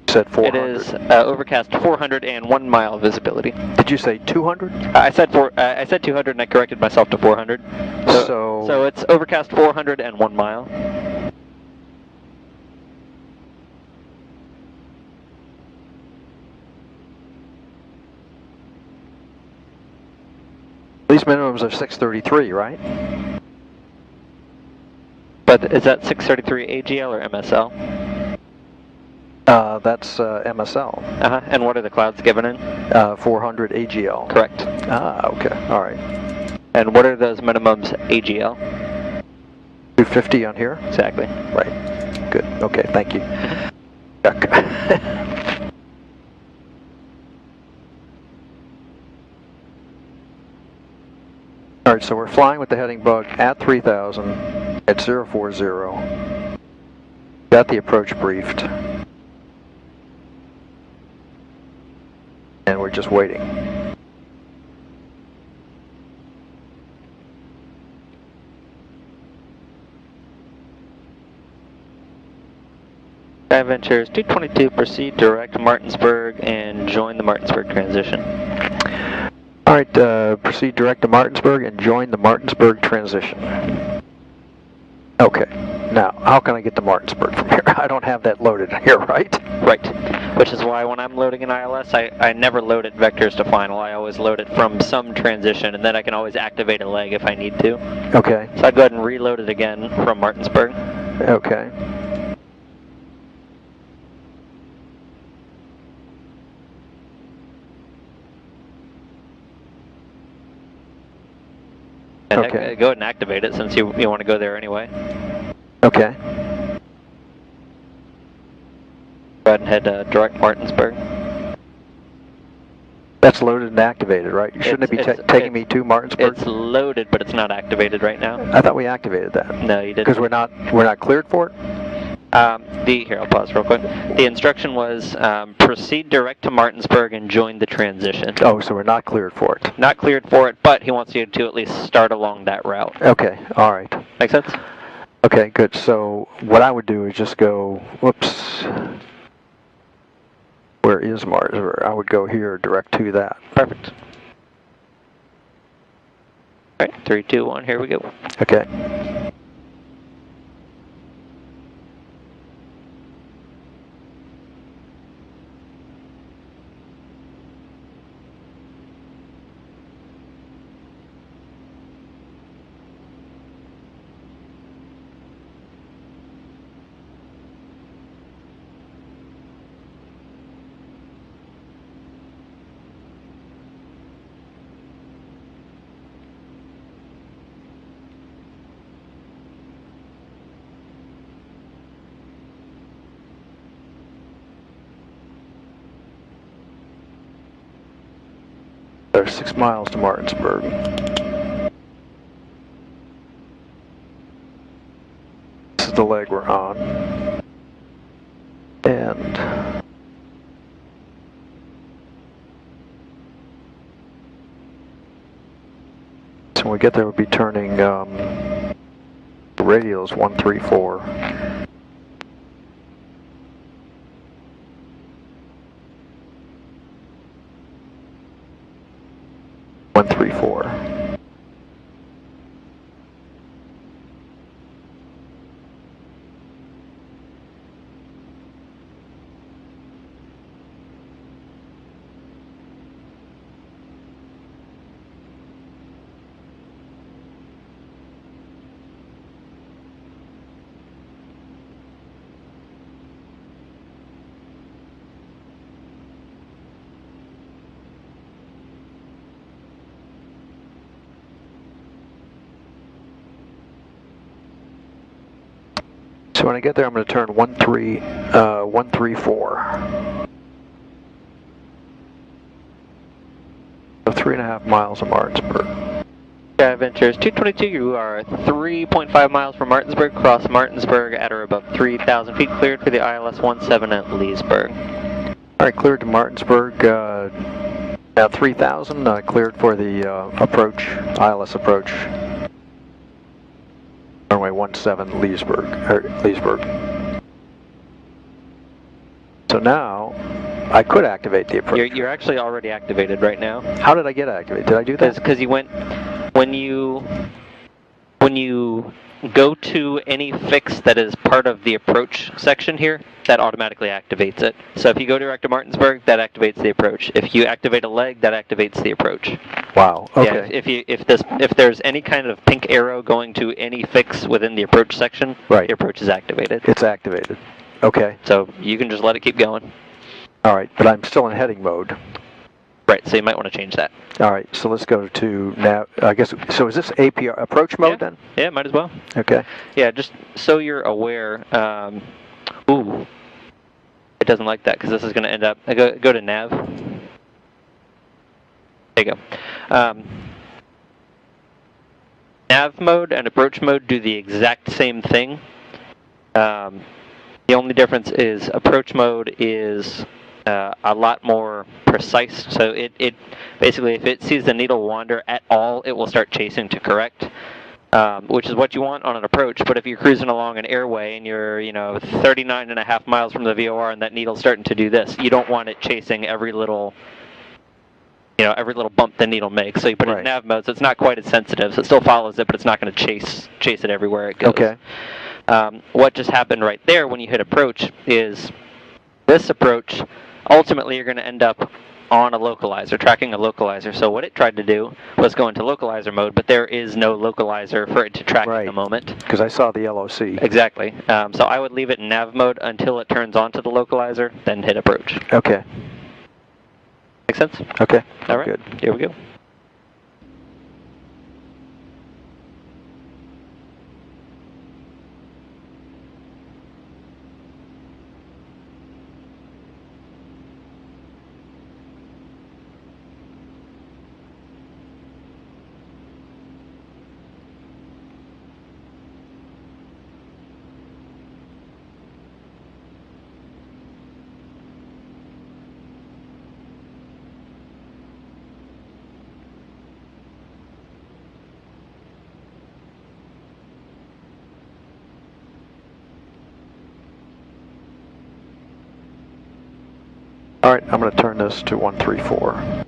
Said 400. It is overcast 400 and 1 mile visibility. Did you say 200? I said 200 and I corrected myself to 400. So it's overcast 400 and 1 mile. These minimums are 633, right? But is that 633 AGL or MSL? That's MSL. And what are the clouds given in? 400 AGL. Correct. Okay, all right. And what are those minimums AGL? 250 on here? Exactly. Right. Good. Okay, thank you. All right, so we're flying with the heading bug at 3,000 at 040. Got the approach briefed. And we're just waiting. Ventures 222, proceed direct to Martinsburg and join the Martinsburg transition. All right, proceed direct to Martinsburg and join the Martinsburg transition. Okay, now how can I get to Martinsburg from here? I don't have that loaded here, right? Right, which is why when I'm loading an ILS, I never load it vectors to final. I always load it from some transition, and then I can always activate a leg if I need to. Okay. So I'd go ahead and reload it again from Martinsburg. Okay. And Okay. go ahead and activate it since you want to go there anyway. Okay. Go ahead and head direct Martinsburg. That's loaded and activated, right? Shouldn't it be taking me to Martinsburg? It's loaded, but it's not activated right now. I thought we activated that. No, you didn't. Because we're not cleared for it? Here, I'll pause real quick. The instruction was proceed direct to Martinsburg and join the transition. Oh, so we're not cleared for it. Not cleared for it, but he wants you to at least start along that route. Okay, all right. Make sense? Okay, good. So what I would do is just go, whoops. Where is Martinsburg? I would go here direct to that. Perfect. All right, 3, 2, 1, here we go. Okay. There's 6 miles to Martinsburg. This is the leg we're on. And so when we get there, we'll be turning the radials 134. when I get there, I'm going to turn 134. So 3.5 miles of Martinsburg. Sky Ventures 222, you are 3.5 miles from Martinsburg, cross Martinsburg at or above 3,000 feet, cleared for the ILS 17 at Leesburg. All right, cleared to Martinsburg, at 3,000, cleared for the approach, ILS approach. Runway 17, Leesburg. So now, I could activate the approach. You're actually already activated right now. How did I get activated? Did I do that? Because you went, when you go to any fix that is part of the approach section here, that automatically activates it. So if you go direct to Martinsburg, that activates the approach. If you activate a leg, that activates the approach. Wow. Okay. Yeah, if there's any kind of pink arrow going to any fix within the approach section, right, the approach is activated. It's activated. Okay. So you can just let it keep going. All right, but I'm still in heading mode. Right, so you might want to change that. All right, so let's go to nav. I guess, so is this APR approach mode then? Yeah, might as well. Okay. Yeah, just so you're aware. Ooh, it doesn't like that because this is going to end up. Go to nav. There you go. Nav mode and approach mode do the exact same thing. The only difference is approach mode is a lot more precise. So it basically, if it sees the needle wander at all, it will start chasing to correct, which is what you want on an approach. But if you're cruising along an airway and you're 39.5 miles from the VOR and that needle's starting to do this, you don't want it chasing every little bump the needle makes. So you put it in nav mode, so it's not quite as sensitive. So it still follows it, but it's not going to chase it everywhere it goes. Okay. What just happened right there when you hit approach is this approach. Ultimately, you're going to end up on a localizer, tracking a localizer. So what it tried to do was go into localizer mode, but there is no localizer for it to track at the moment. Because I saw the LOC. Exactly. So I would leave it in nav mode until it turns on to the localizer, then hit approach. Okay. Make sense? Okay. All right. Good. Here we go. All right, I'm going to turn this to 134.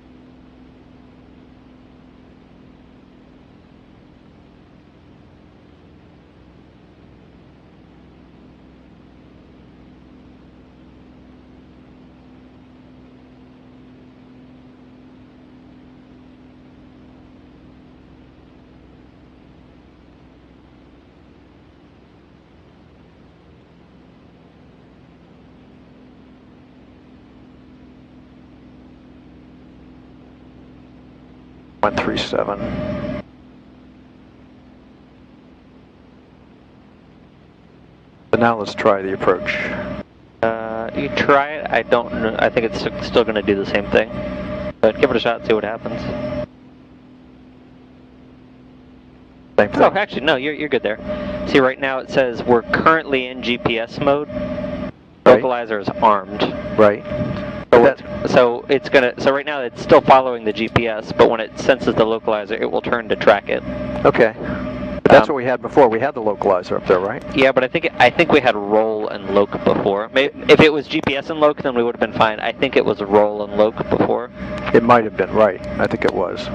.37. So now let's try the approach. You try it. I don't know. I think it's still going to do the same thing. But give it a shot and see what happens. Same thing. Oh, actually, no, you're good there. See, right now it says we're currently in GPS mode. Localizer is armed. Right. So it's gonna. So right now it's still following the GPS, but when it senses the localizer, it will turn to track it. Okay. But that's what we had before. We had the localizer up there, right? Yeah, but I think we had roll and loc before. Maybe, if it was GPS and loc, then we would have been fine. I think it was roll and loc before. It might have been, right. I think it was.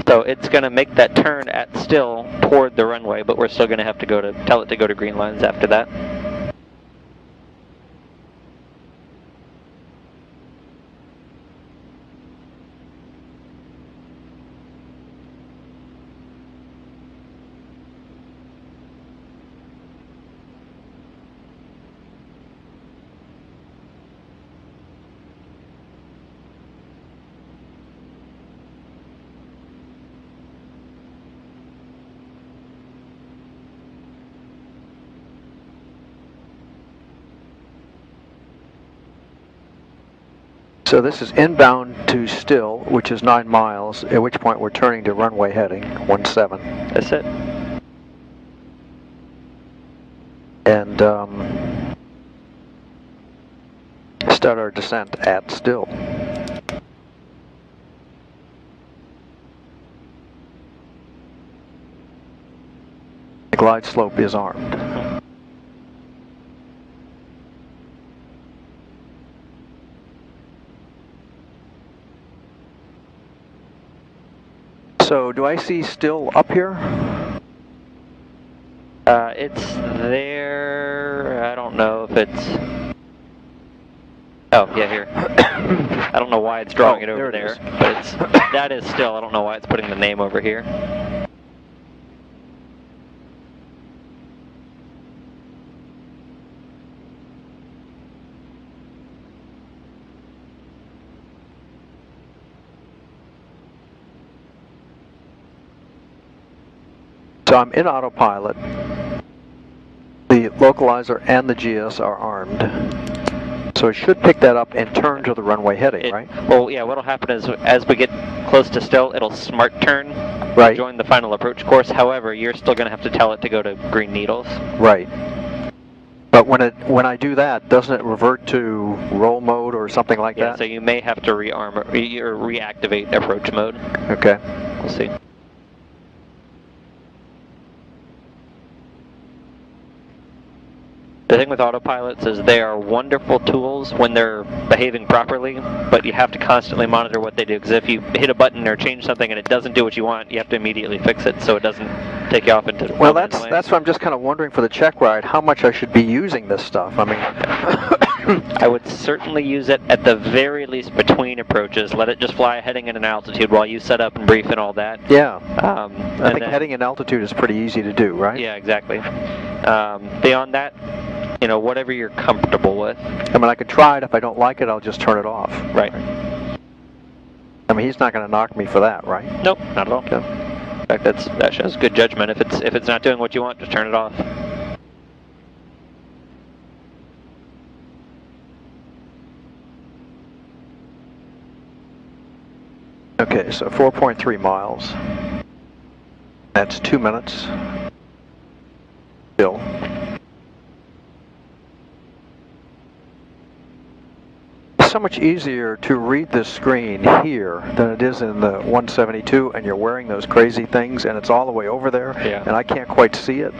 So it's going to make that turn at still toward the runway, but we're still going to have to tell it to go to green lines after that. So this is inbound to Still, which is 9 miles, at which point we're turning to runway heading 17. That's it. And start our descent at Still. The glide slope is armed. So do I see Still up here? It's there. I don't know if it's. Oh, yeah, here. I don't know why it's drawing it over there, but it's that is Still. I don't know why it's putting the name over here. So I'm in autopilot. The localizer and the GS are armed. So it should pick that up and turn to the runway heading, right? Well, yeah, what'll happen is as we get close to Still, it'll smart turn, Right. join the final approach course. However, you're still going to have to tell it to go to green needles. Right. But when I do that, doesn't it revert to roll mode or something like Yeah, that? so you may have to or reactivate approach mode. Okay. We'll see. The thing with autopilots is they are wonderful tools when they're behaving properly, but you have to constantly monitor what they do, because if you hit a button or change something and it doesn't do what you want, you have to immediately fix it so it doesn't take you off into Well, that's what I'm just kind of wondering for the check ride, how much I should be using this stuff. I mean, I would certainly use it at the very least between approaches. Let it just fly heading in an altitude while you set up and brief and all that. yeah. I I think heading in altitude is pretty easy to do, right? Yeah, exactly. Beyond that, you know, whatever you're comfortable with. I mean, I could try it. If I don't like it, I'll just turn it off. Right. I mean, he's not going to knock me for that, right? Nope, not at all. Okay. In fact, that shows good judgment. If it's not doing what you want, just turn it off. Okay, so 4.3 miles. That's 2 minutes. Still. It's so much easier to read this screen here than it is in the 172, and you're wearing those crazy things and it's all the way over there, Yeah. and I can't quite see it.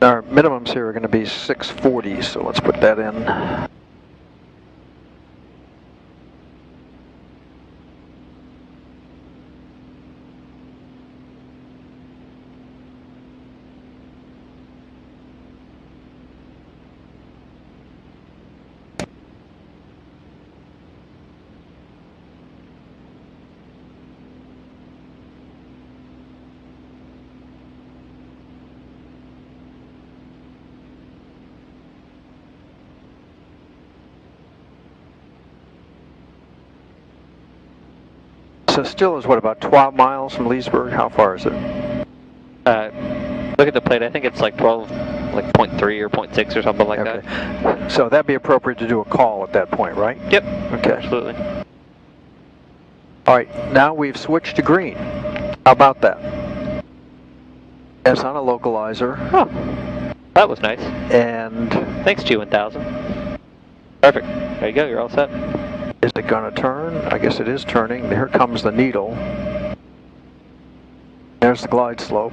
Our minimums here are going to be 640, so let's put that in. So Still is what, about 12 miles from Leesburg? How far is it? Look at the plate. I think it's like 12, like 0.3 or 0.6 or something like that. So that'd be appropriate to do a call at that point, right? Yep. Okay. Absolutely. All right, now we've switched to green. How about that? It's on a localizer. Oh, that was nice. And Thanks, G1000. Perfect. There you go. You're all set. is it going to turn? I guess it is turning. Here comes the needle. There's the glide slope.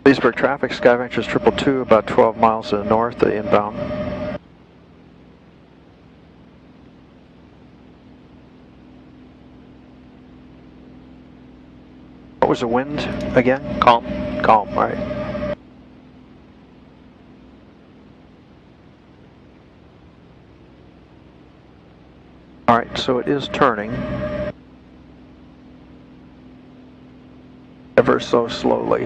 Leesburg traffic, Skyventures 222, about 12 miles to the north, the inbound. What was the wind again? Calm. Calm, all right. All right, so it is turning ever so slowly.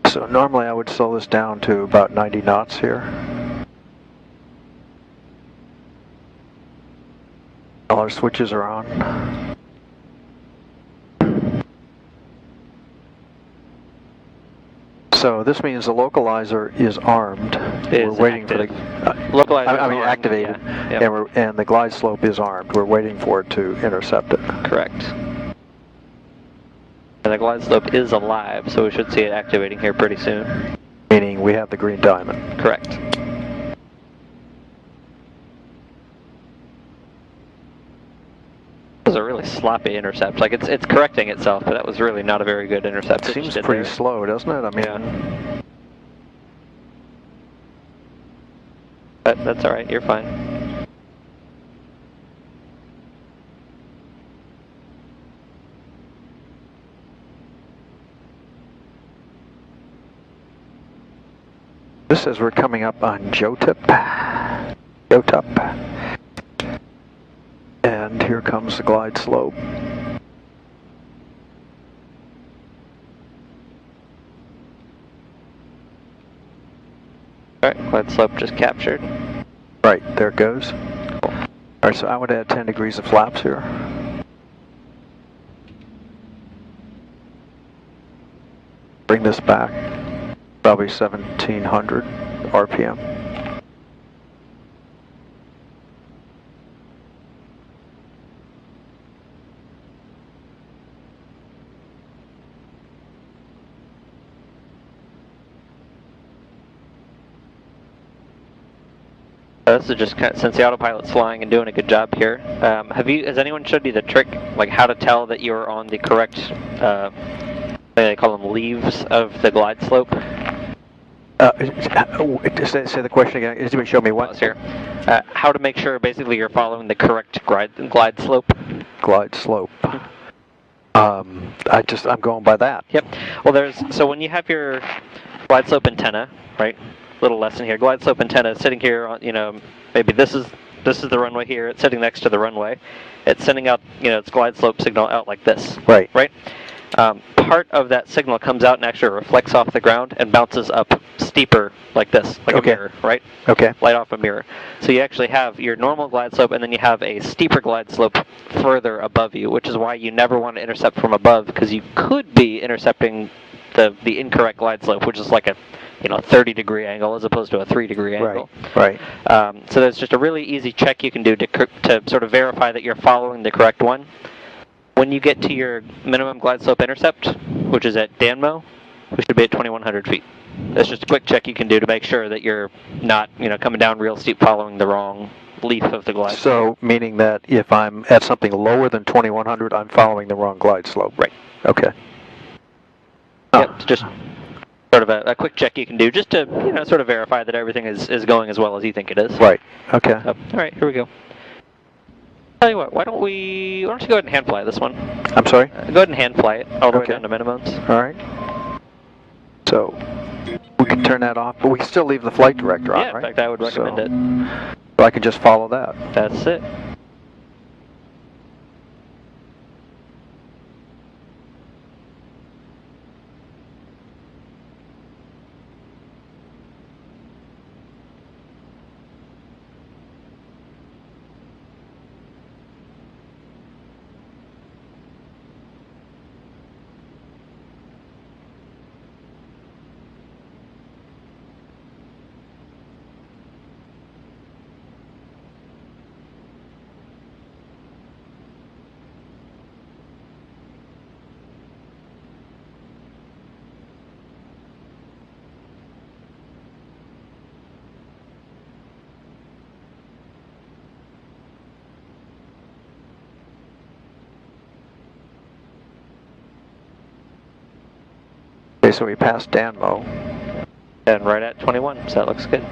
So normally I would slow this down to about 90 knots here. All our switches are on. So this means the localizer is armed. We're waiting for the localizer. I mean activated, yeah. Yep. and the glide slope is armed. We're waiting for it to intercept it. Correct. And the glide slope is alive, so we should see it activating here pretty soon. Meaning we have the green diamond. Correct. That was a really sloppy intercept. Like it's correcting itself, but that was really not a very good intercept. It seems pretty slow, doesn't it? I mean, yeah. But that's all right. You're fine. This says we're coming up on JYO. And here comes the glide slope. All right, glide slope just captured. Right, there it goes. All right, so I would add 10 degrees of flaps here. Bring this back, probably 1700 RPM. This is just kind of, since the autopilot's flying and doing a good job here. Has anyone showed you the trick, like how to tell that you're on the correct, they call them leaves of the glide slope? Say the question again. Is it show me what? Here. How to make sure basically you're following the correct glide slope. Glide slope. I'm going by that. Yep. Well, so when you have your glide slope antenna, right? Little lesson here. Glide slope antenna is sitting here on, maybe this is the runway here. It's sitting next to the runway. It's sending out, its glide slope signal out like this. Right. Right. Part of that signal comes out and actually reflects off the ground and bounces up steeper like this, like a mirror, right? Okay. Light off a mirror. So you actually have your normal glide slope, and then you have a steeper glide slope further above you, which is why you never want to intercept from above, because you could be intercepting the incorrect glide slope, which is like a 30-degree angle as opposed to a 3-degree angle. Right. So there's just a really easy check you can do to sort of verify that you're following the correct one. When you get to your minimum glide slope intercept, which is at Danmo, we should be at 2,100 feet. That's just a quick check you can do to make sure that you're not, coming down real steep following the wrong leaf of the glide slope. So, meaning that if I'm at something lower than 2,100, I'm following the wrong glide slope. Right. Okay. Yep, it's just sort of a quick check you can do just to, sort of verify that everything is going as well as you think it is. Right. Okay. All right, here we go. Tell you what, why don't you go ahead and hand fly this one? I'm sorry? Go ahead and hand fly it all the way down to minimums. All right. So, we can turn that off, but we can still leave the flight director on, Yeah, in right? fact, I would recommend it. So I can just follow that. That's it. Okay, so we passed Danmo. And right at 21, so that looks good.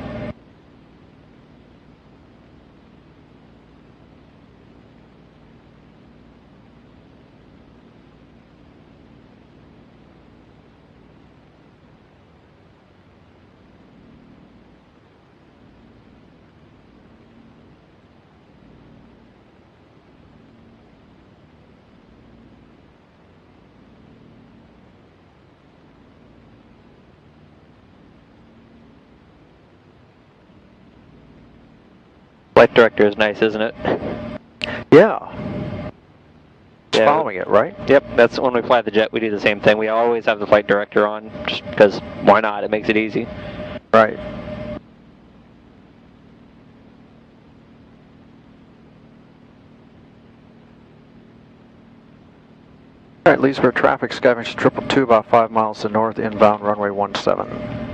flight director is nice, isn't it? Yeah. It's Yeah. following it, right? Yep, that's when we fly the jet, we do the same thing. We always have the flight director on, just because why not? It makes it easy. Right. All right, Leesburg traffic scavenge 222 about 5 miles to north, inbound runway 17.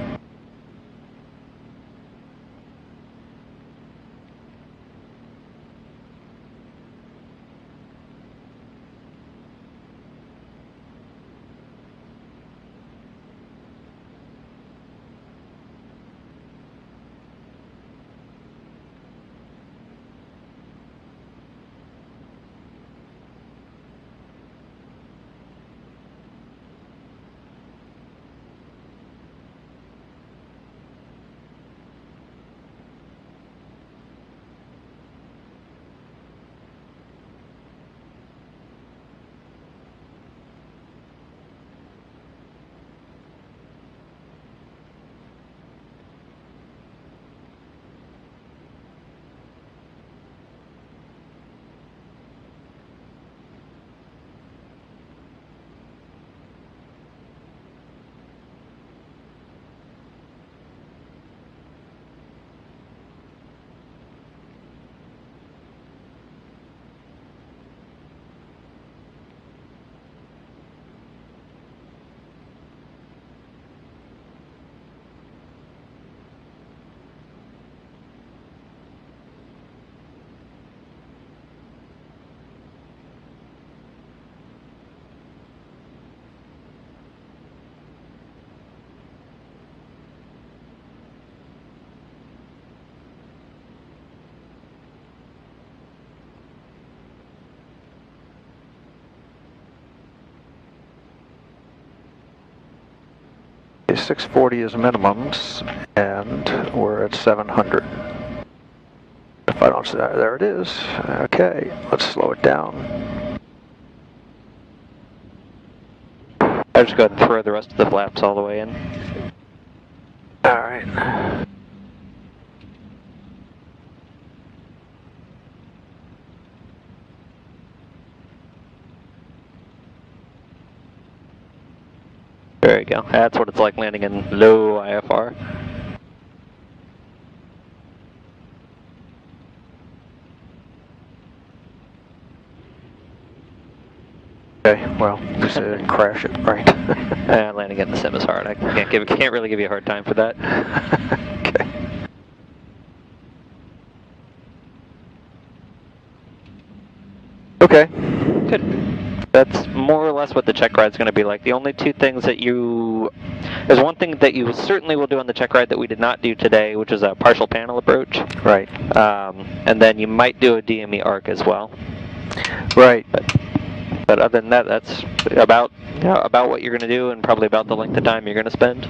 Okay, 640 is minimums, and we're at 700. If I don't see that, there it is. Okay, let's slow it down. I'll just go ahead and throw the rest of the flaps all the way in. All right. There you go. That's what it's like landing in low IFR. Okay, well, at least I didn't crash it, right? Landing in the sim is hard. I can't really give you a hard time for that. Okay. Okay. Good. That's more or less what the check ride's going to be like. The only two things that there's one thing that you certainly will do on the check ride that we did not do today, which is a partial panel approach. Right. And then you might do a DME arc as well. Right. But other than that, that's about what you're going to do and probably about the length of time you're going to spend.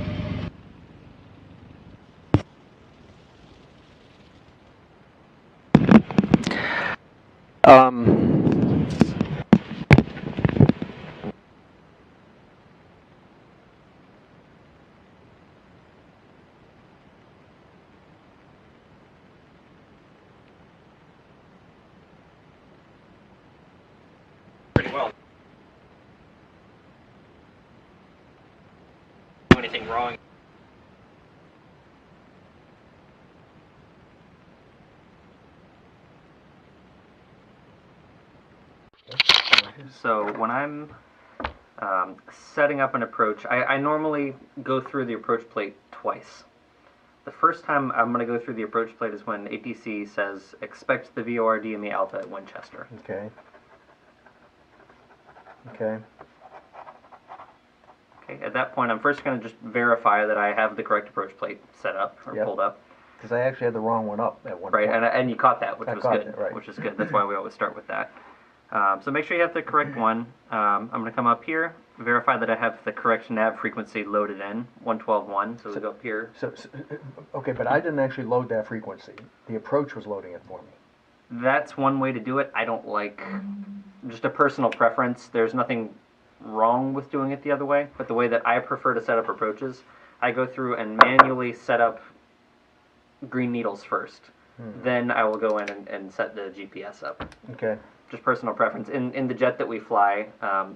Pretty well. Do anything wrong. So when I'm setting up an approach, I normally go through the approach plate twice. The first time I'm going to go through the approach plate is when ATC says, expect the VOR DME Alpha at Winchester. Okay. Okay. Okay, at that point I'm first going to just verify that I have the correct approach plate set up or pulled up. Because I actually had the wrong one up at one Right, point. and you caught that, which I was caught good. it, right. Which is good. That's why we always start with that. So make sure you have the correct one. I'm going to come up here, verify that I have the correct nav frequency loaded in, 112.1. So we go up here. Okay, but I didn't actually load that frequency. The approach was loading it for me. That's one way to do it. I don't like, just a personal preference. There's nothing wrong with doing it the other way, but the way that I prefer to set up approaches, I go through and manually set up green needles first. then I will go in and set the GPS up. Okay. Just personal preference. In the jet that we fly,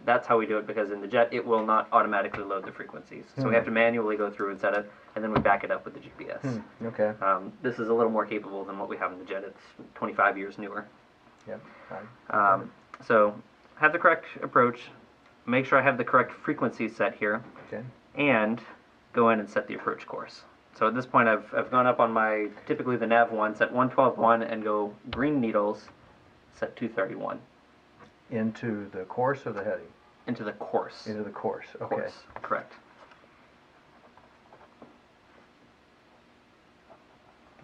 that's how we do it, because in the jet it will not automatically load the frequencies. So we have to manually go through and set it, and then we back it up with the GPS. Okay. This is a little more capable than what we have in the jet. It's 25 years newer. Yep. So have the correct approach, make sure I have the correct frequency set here, Okay. and go in and set the approach course. So at this point I've gone up on my, typically the nav 1, set 112.1 and go green needles, set 231. Into the course or the heading? Into the course. Into the course. Okay. Course, correct.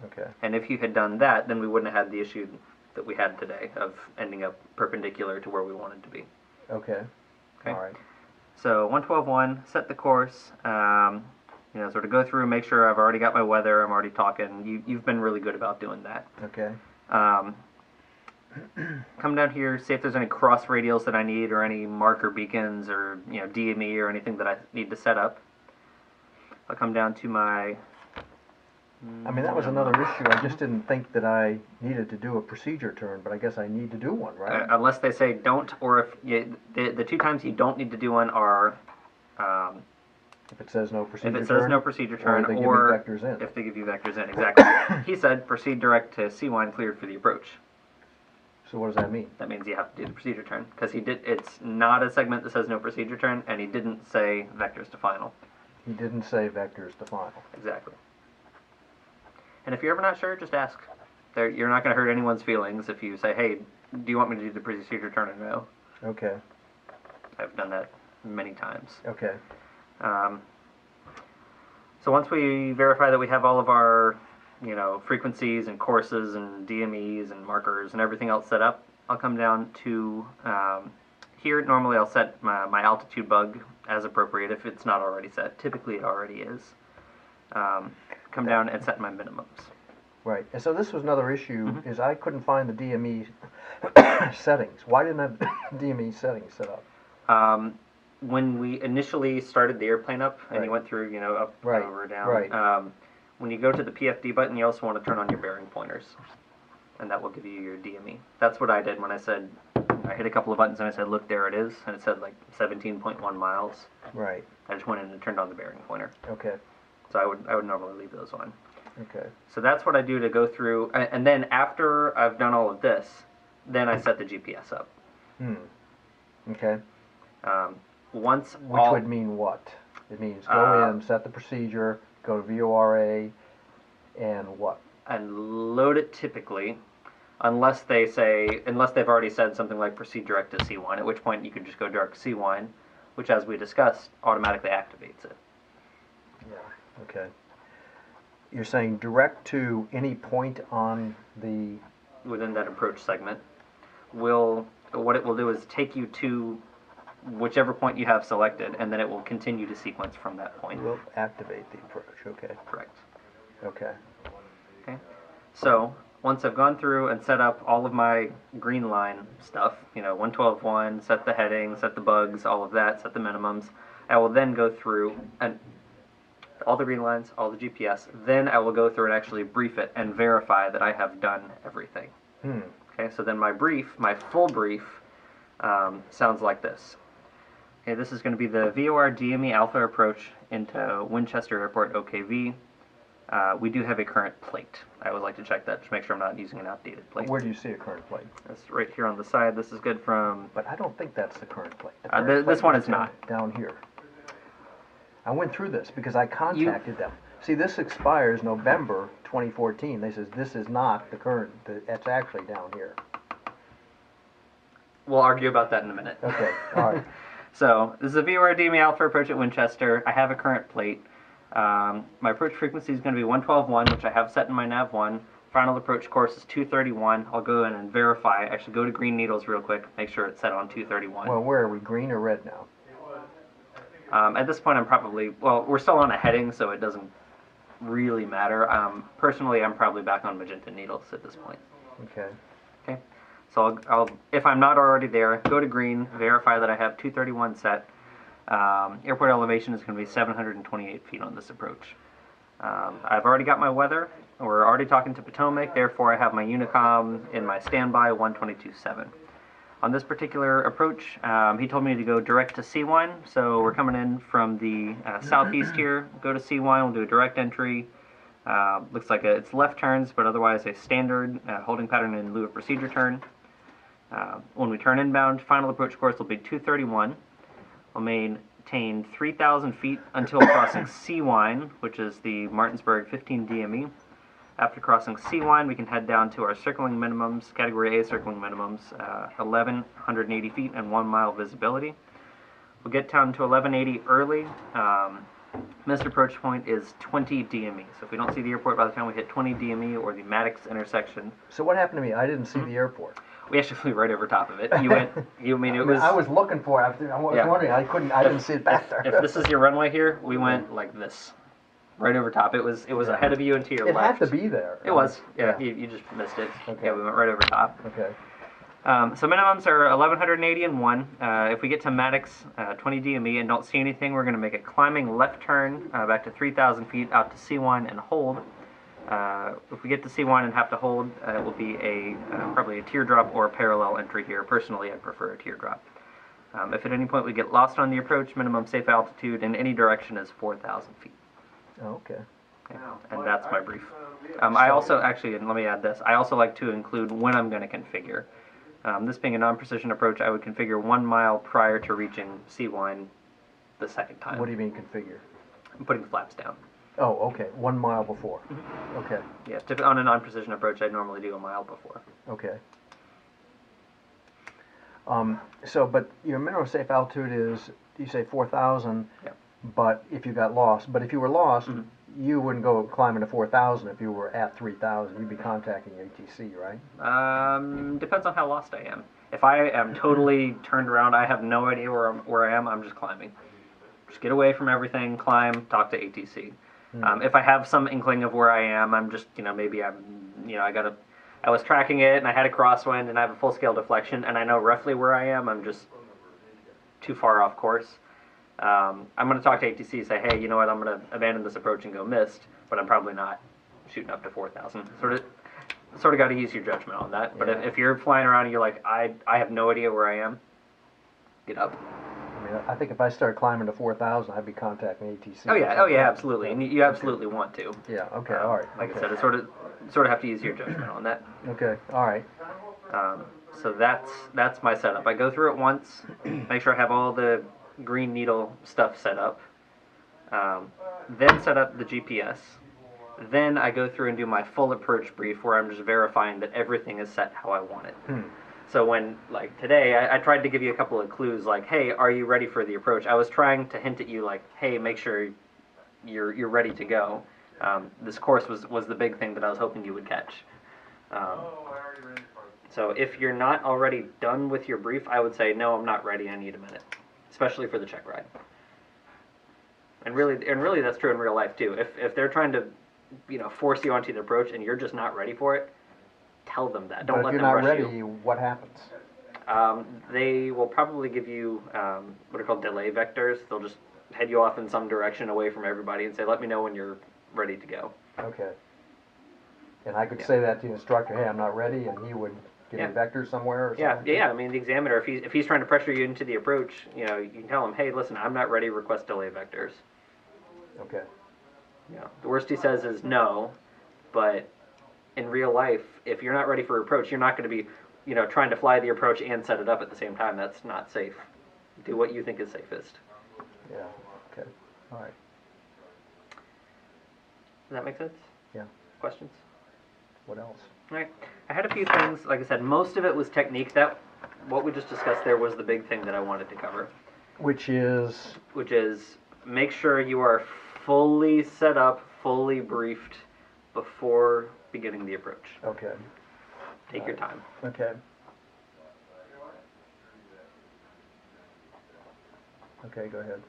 Okay. And if you had done that, then we wouldn't have had the issue that we had today of ending up perpendicular to where we wanted to be. Okay. Okay. All right. So 112.1, set the course. You know, sort of go through, make sure I've already got my weather. I'm already talking. You've been really good about doing that. Okay. Come down here, see if there's any cross radials that I need, or any marker beacons, or DME, or anything that I need to set up. I'll come down to my. I mean, that was another issue. I just didn't think that I needed to do a procedure turn, but I guess I need to do one, right? Unless they say don't, or if the 2 times you don't need to do one are. If it says no procedure turn? If it says no procedure turn, or, if they give you vectors in, exactly. He said proceed direct to C1 cleared for the approach. So what does that mean? That means you have to do the procedure turn, because it's not a segment that says no procedure turn, and he didn't say vectors to final. He didn't say vectors to final. Exactly. And if you're ever not sure, just ask. You're not going to hurt anyone's feelings if you say, hey, do you want me to do the procedure turn or no? Okay. I've done that many times. Okay. So once we verify that we have all of our, frequencies and courses and DMEs and markers and everything else set up, I'll come down to here. Normally I'll set my altitude bug as appropriate if it's not already set. Typically it already is. Come down and set my minimums. Right. And so this was another issue, is I couldn't find the DME settings. Why didn't I have DME settings set up? When we initially started the airplane up, and you went through, up, over, down, when you go to the PFD button, you also want to turn on your bearing pointers, and that will give you your DME. That's what I did when I said, I hit a couple of buttons and I said, look, there it is, and it said like 17.1 miles. Right. I just went in and turned on the bearing pointer. Okay. So I would normally leave those on. Okay. So that's what I do to go through, and then after I've done all of this, then I set the GPS up. Okay. Which would mean what? It means go in, set the procedure, go to VOR-A, and what? And load it typically, unless they've already said something like proceed direct to C1, at which point you can just go direct to C1, which, as we discussed, automatically activates it. Yeah. Okay. You're saying direct to any point on the... Within that approach segment. What it will do is take you to whichever point you have selected, and then it will continue to sequence from that point. Will activate the approach, okay. Correct. Okay. Okay. So, once I've gone through and set up all of my green line stuff, 112.1, set the heading, set the bugs, all of that, set the minimums, I will then go through and all the green lines, all the GPS, then I will go through and actually brief it and verify that I have done everything. Okay, so then my full brief, sounds like this. Okay, this is going to be the VOR DME Alpha approach into Winchester Airport OKV. We do have a current plate. I would like to check that to make sure I'm not using an outdated plate. Where do you see a current plate? It's right here on the side. This is good from... But I don't think that's the current plate. This one is not. Down here. I went through this because I contacted them. See, this expires November 2014. They says this is not the current. It's actually down here. We'll argue about that in a minute. Okay, all right. So, this is a VOR DME Alpha approach at Winchester. I have a current plate. My approach frequency is going to be 112.1, which I have set in my nav 1. Final approach course is 231. I'll go in and verify. Actually, go to green needles real quick. Make sure it's set on 231. Well, where are we, green or red now? At this point, I'm probably... Well, we're still on a heading, so it doesn't really matter. Personally, I'm probably back on magenta needles at this point. Okay. Okay. So I'll, if I'm not already there, go to green, verify that I have 231 set. Airport elevation is going to be 728 feet on this approach. I've already got my weather. We're already talking to Potomac, therefore I have my Unicom in my standby 122.7. On this particular approach, he told me to go direct to Seawine, so we're coming in from the southeast here, go to Seawine, we'll do a direct entry. Looks like it's left turns, but otherwise a standard holding pattern in lieu of procedure turn. When we turn inbound, final approach course will be 231. We'll maintain 3,000 feet until crossing Seawine, which is the Martinsburg 15 DME. After crossing Seawine, we can head down to our circling minimums, Category A circling minimums, 1,180 feet and 1 mile visibility. We'll get down to 1180 early. Missed approach point is 20 DME. So if we don't see the airport by the time we hit 20 DME or the Maddox intersection. So what happened to me? I didn't see the airport. We actually flew right over top of it. I was looking for it. I was wondering. I didn't see it back there. If this is your runway here, we went like this. Right over top. It was ahead of you and to your left. It had to be there. It was. Yeah. You just missed it. Okay. Yeah, we went right over top. Okay. So minimums are 1,180 and 1. If we get to Maddox, 20 DME, and don't see anything, we're going to make a climbing left turn back to 3,000 feet out to Seawine and hold. If we get to Seawine and have to hold, it will be probably a teardrop or a parallel entry here. Personally, I prefer a teardrop. If at any point we get lost on the approach, minimum safe altitude in any direction is 4,000 feet. Okay. And that's my brief. I also, actually, and let me add this, I also like to include when I'm going to configure. This being a non-precision approach, I would configure 1 mile prior to reaching Seawine the second time. What do you mean configure? I'm putting flaps down. Oh, okay. 1 mile before. Okay. Yeah, on a non-precision approach, I normally do a mile before. Okay. But your minimum safe altitude is, you say 4,000. Yep. But if you got lost, but if you were lost, you wouldn't go climbing to 4,000 if you were at 3,000. You'd be contacting ATC, right? Depends on how lost I am. If I am totally turned around, I have no idea where I am, I'm just climbing. Just get away from everything, climb, talk to ATC. If I have some inkling of where I am, I'm just, maybe I was tracking it and I had a crosswind and I have a full scale deflection and I know roughly where I am, I'm just too far off course. I'm going to talk to ATC and say, hey, you know what, I'm going to abandon this approach and go missed, but I'm probably not shooting up to 4,000. Sort of got to use your judgment on that. But if you're flying around and you're like, I have no idea where I am, get up. I mean, I think if I start climbing to 4,000, I'd be contacting ATC. Oh yeah, absolutely, and you absolutely want to. Yeah. Okay. All right. Like I said, it's sort of have to use your judgment on that. Okay. All right. So that's my setup. I go through it once, make sure I have all the green needle stuff set up, then set up the GPS, then I go through and do my full approach brief where I'm just verifying that everything is set how I want it. So when, like today, I tried to give you a couple of clues like, hey, are you ready for the approach? I was trying to hint at you like, hey, make sure you're ready to go. This course was the big thing that I was hoping you would catch. So if you're not already done with your brief, I would say, no, I'm not ready, I need a minute. Especially for the check ride. And really that's true in real life too. If they're trying to, force you onto the approach and you're just not ready for it, tell them that. Don't let them rush you. If you're not ready, what happens? They will probably give you what are called delay vectors. They'll just head you off in some direction away from everybody and say, let me know when you're ready to go. Okay. And I could say that to the instructor, hey, I'm not ready, and he would give me vectors somewhere or something? Yeah. I mean, the examiner, if he's trying to pressure you into the approach, you can tell him, hey, listen, I'm not ready, request delay vectors. Okay. Yeah. The worst he says is no, but in real life, if you're not ready for approach, you're not going to be, trying to fly the approach and set it up at the same time. That's not safe. Do what you think is safest. Yeah. Okay. All right. Does that make sense? Yeah. Questions? What else? All right. I had a few things. Like I said, most of it was technique. What we just discussed there was the big thing that I wanted to cover. Which is make sure you are fully set up, fully briefed before beginning the approach. Okay. Take your time. Okay. Okay, go ahead.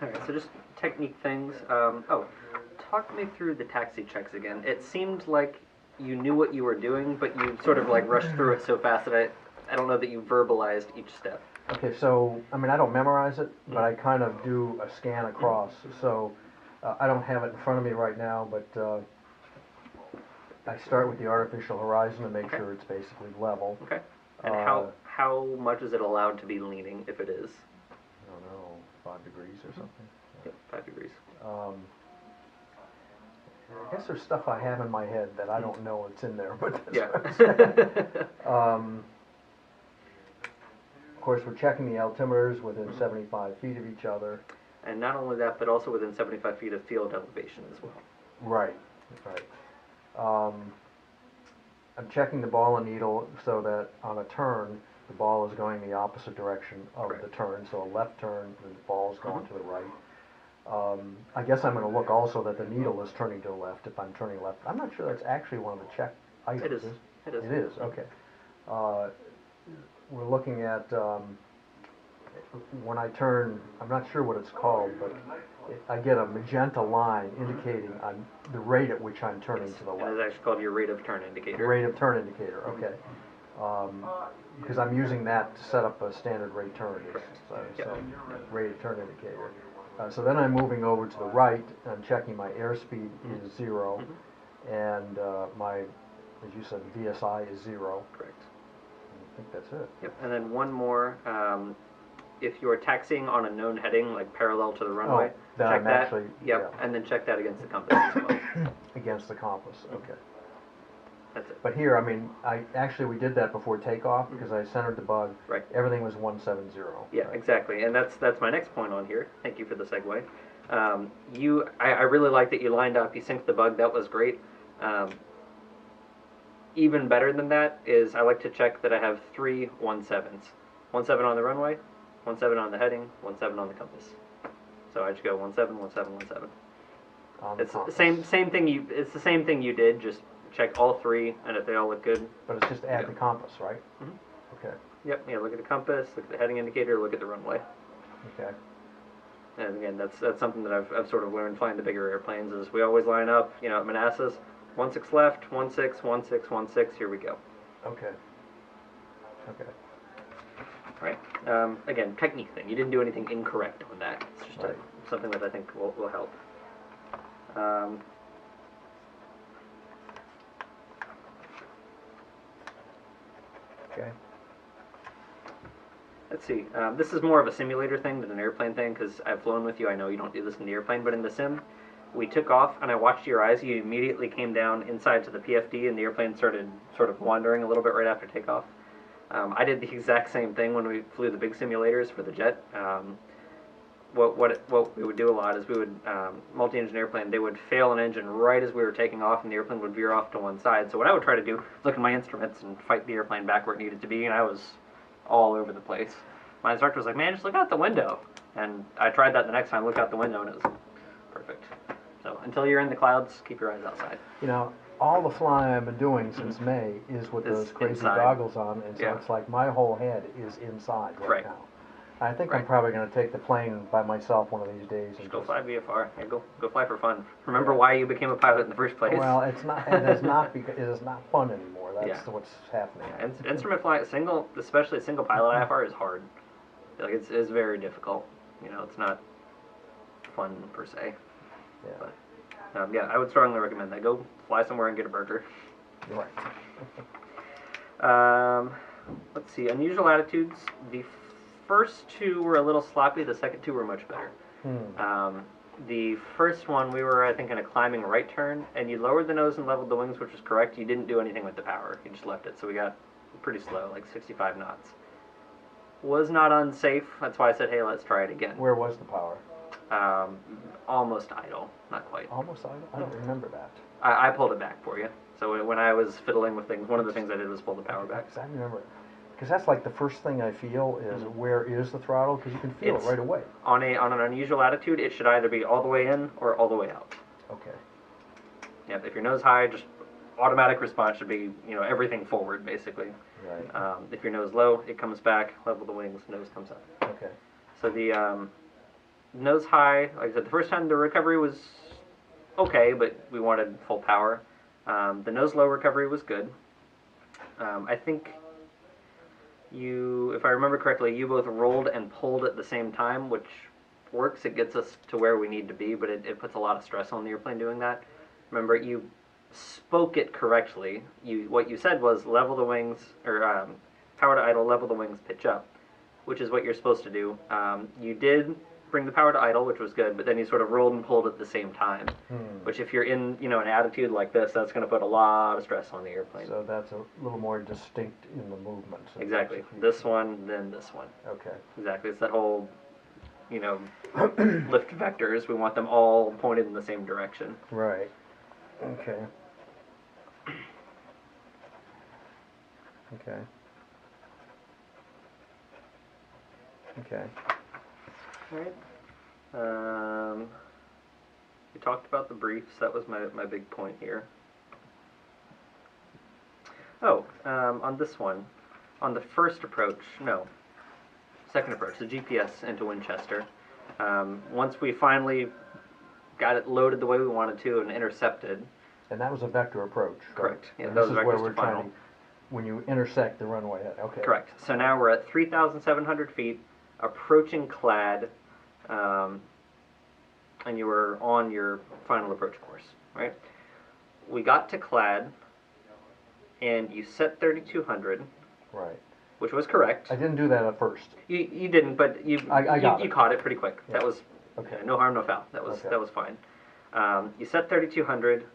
All right, so just technique things. Talk me through the taxi checks again. It seemed like you knew what you were doing, but you sort of like rushed through it so fast that I don't know that you verbalized each step. Okay, so, I don't memorize it, but I kind of do a scan across. So, I don't have it in front of me right now, but I start with the artificial horizon to make Okay. sure it's basically level. Okay. And Uh, how much is it allowed to be leaning if it is? I don't know, 5 degrees or something. Yep, 5 degrees. I guess there's stuff I have in my head that I don't know what's in there, but that's Yeah. what I'm saying. Of course, we're checking the altimeters within 75 feet of each other. And not only that, but also within 75 feet of field elevation as well. Right, right. I'm checking the ball and needle so that on a turn, the ball is going the opposite direction of Correct. the turn. So a left turn, the ball's going to the right. I guess I'm going to look also that the needle is turning to the left if I'm turning left. I'm not sure that's actually one of the check items. It is. It is. It is, okay. We're looking at, when I turn, I'm not sure what it's called, but I get a magenta line indicating the rate at which I'm turning to the And left. it's actually called your rate of turn indicator. Rate of turn indicator, okay. Because I'm using that to set up a standard rate turn. Correct. So, Yep. so rate of turn indicator. So then I'm moving over to the right, I'm checking my airspeed is 0, and my, as you said, VSI is 0. Correct. I think that's it. Yep. And then one more. If you're taxiing on a known heading, like parallel to the runway, then check I'm that. actually, Yep. yeah. And then check that against the compass as well. Against the compass, okay. That's it. But here, I mean, we did that before takeoff because I centered the bug. Right. Everything was 170. Yeah, right? exactly, and that's my next point on here. Thank you for the segue. I really like that you lined up. You synced the bug. That was great. Even better than that is I like to check that I have 3 17s. 17 on the runway, 17 on the heading, 17 on the compass. So I just go 17, 17, 17. On the It's the compass. same thing you. It's the same thing you did. Just check all 3, and if they all look good. But it's just add Yeah. the compass, right? Mhm. Okay. Yep. Yeah. Look at the compass. Look at the heading indicator. Look at the runway. Okay. And again, that's something that I've sort of learned flying the bigger airplanes is we always line up, at Manassas, 16 left, 16, 16, 16, here we go. Okay. Okay. Right. Again, technique thing. You didn't do anything incorrect on that. It's just Right. something that I think will help. Okay. Let's see. This is more of a simulator thing than an airplane thing because I've flown with you. I know you don't do this in the airplane, but in the sim, we took off and I watched your eyes. You immediately came down inside to the PFD and the airplane started sort of wandering a little bit right after takeoff. I did the exact same thing when we flew the big simulators for the jet. What we would do a lot is we would multi-engine airplane. They would fail an engine right as we were taking off, and the airplane would veer off to one side. So what I would try to do is look at my instruments and fight the airplane back where it needed to be, and I was all over the place. My instructor was like, "Man, just look out the window." And I tried that the next time, looked out the window, and it was perfect. So until you're in the clouds, keep your eyes outside. All the flying I've been doing since May is with Is those crazy inside. goggles on, and so Yeah. it's like my whole head is inside right Right. now. I think I'm Right. probably going to take the plane by myself one of these days. Just go fly VFR. Yeah, go fly for fun. Remember why you became a pilot in the first place. Well, it's not. It is not because it is not fun anymore. That's Yeah. what's happening. Instrument flying, especially single pilot IFR is hard. Like it's very difficult. It's not fun per se. Yeah. But yeah, I would strongly recommend that. Go fly somewhere and get a burger. You're right. Let's see. Unusual attitudes. The first 2 were a little sloppy. The second 2 were much better. The first one, we were, I think, in a climbing right turn, and you lowered the nose and leveled the wings, which was correct. You didn't do anything with the power. You just left it. So we got pretty slow, like 65 knots. Was not unsafe. That's why I said, hey, let's try it again. Where was the power? Almost idle. Not quite. Almost idle? I don't remember that. I pulled it back for you. So when I was fiddling with things, one of the things I did was pull the power back. I remember it. Because that's like the first thing I feel is where is the throttle? Because you can feel it right away. On an unusual attitude, it should either be all the way in or all the way out. Okay. Yeah, if your nose high, just automatic response should be everything forward basically. Right. If your nose low, it comes back, level the wings, nose comes up. Okay. So the nose high, like I said, the first time the recovery was okay, but we wanted full power. The nose low recovery was good. I think if I remember correctly, you both rolled and pulled at the same time, which works. It gets us to where we need to be, but it puts a lot of stress on the airplane doing that. Remember, you spoke it correctly. What you said was level the wings, or power to idle, level the wings, pitch up, which is what you're supposed to do. You did bring the power to idle, which was good, but then you sort of rolled and pulled at the same time, which if you're in, an attitude like this, that's going to put a lot of stress on the airplane. So that's a little more distinct in the movement. So Exactly. This one, then this one. Okay. Exactly. It's that whole, lift vectors. We want them all pointed in the same direction. Right. Okay. Okay. Okay. All right. We talked about the briefs. That was my big point here. Oh, on this one, on the first approach, no, second approach, the GPS into Winchester. Once we finally got it loaded the way we wanted to and intercepted. And that was a vector approach. Correct. Right? Yeah, and those this is vectors where to we're final. trying to, when you intersect the runway head. Okay. Correct. So now we're at 3,700 feet, approaching Clad, and you were on your final approach course, right? We got to Clad, and you set 3,200. Right. Which was correct. I didn't do that at first. You didn't, but you caught it pretty quick. Yeah. That was okay. No harm, no foul. That was fine. You set 3,200,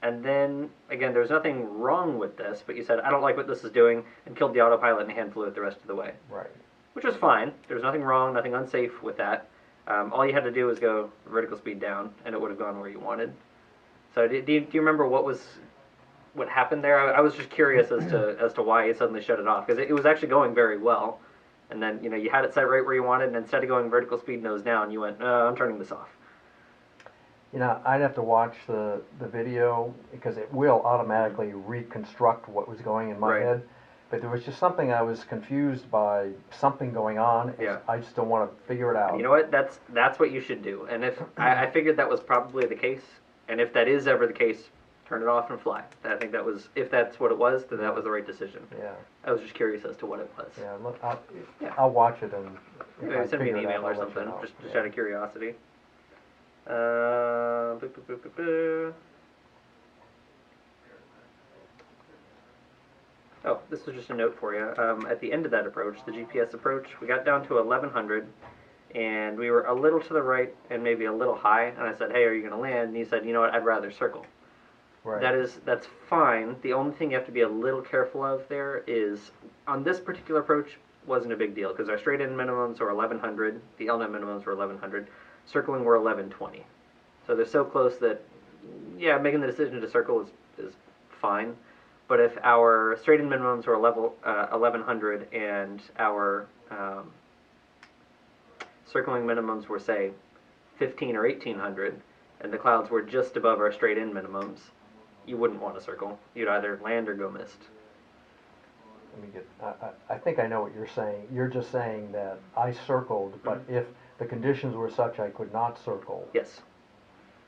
and then again, there's nothing wrong with this, but you said I don't like what this is doing, and killed the autopilot and hand flew it the rest of the way. Right. Which was fine. There's nothing wrong, nothing unsafe with that. All you had to do was go vertical speed down, and it would have gone where you wanted. So do you remember what happened there? I was just curious as to why you suddenly shut it off, because it was actually going very well, and then you had it set right where you wanted, and instead of going vertical speed nose down, you went, I'm turning this off. I'd have to watch the video because it will automatically reconstruct what was going in my head. But there was just something I was confused by, something going on. Yeah. I just don't want to figure it out. And you know what? That's what you should do. And if I figured that was probably the case, and if that is ever the case, turn it off and fly. I think that was, if that's what it was, then that was the right decision. Yeah. I was just curious as to what it was. Yeah. Look, I'll watch it and Maybe send me an email or something, just out of curiosity. Oh, this was just a note for you. At the end of that approach, the GPS approach, we got down to 1100, and we were a little to the right and maybe a little high, and I said, hey, are you going to land? And you said, you know what, I'd rather circle. Right. That's fine. The only thing you have to be a little careful of there is, on this particular approach, wasn't a big deal, because our straight-in minimums were 1100, the LNAV minimums were 1100, circling were 1120. So they're so close that, yeah, making the decision to circle is fine. But if our straight-in minimums were 1100 and our circling minimums were, say, 15 or 1800, and the clouds were just above our straight-in minimums, you wouldn't want to circle. You'd either land or go missed. Let me get. I think I know what you're saying. You're just saying that I circled, but if the conditions were such I could not circle, yes,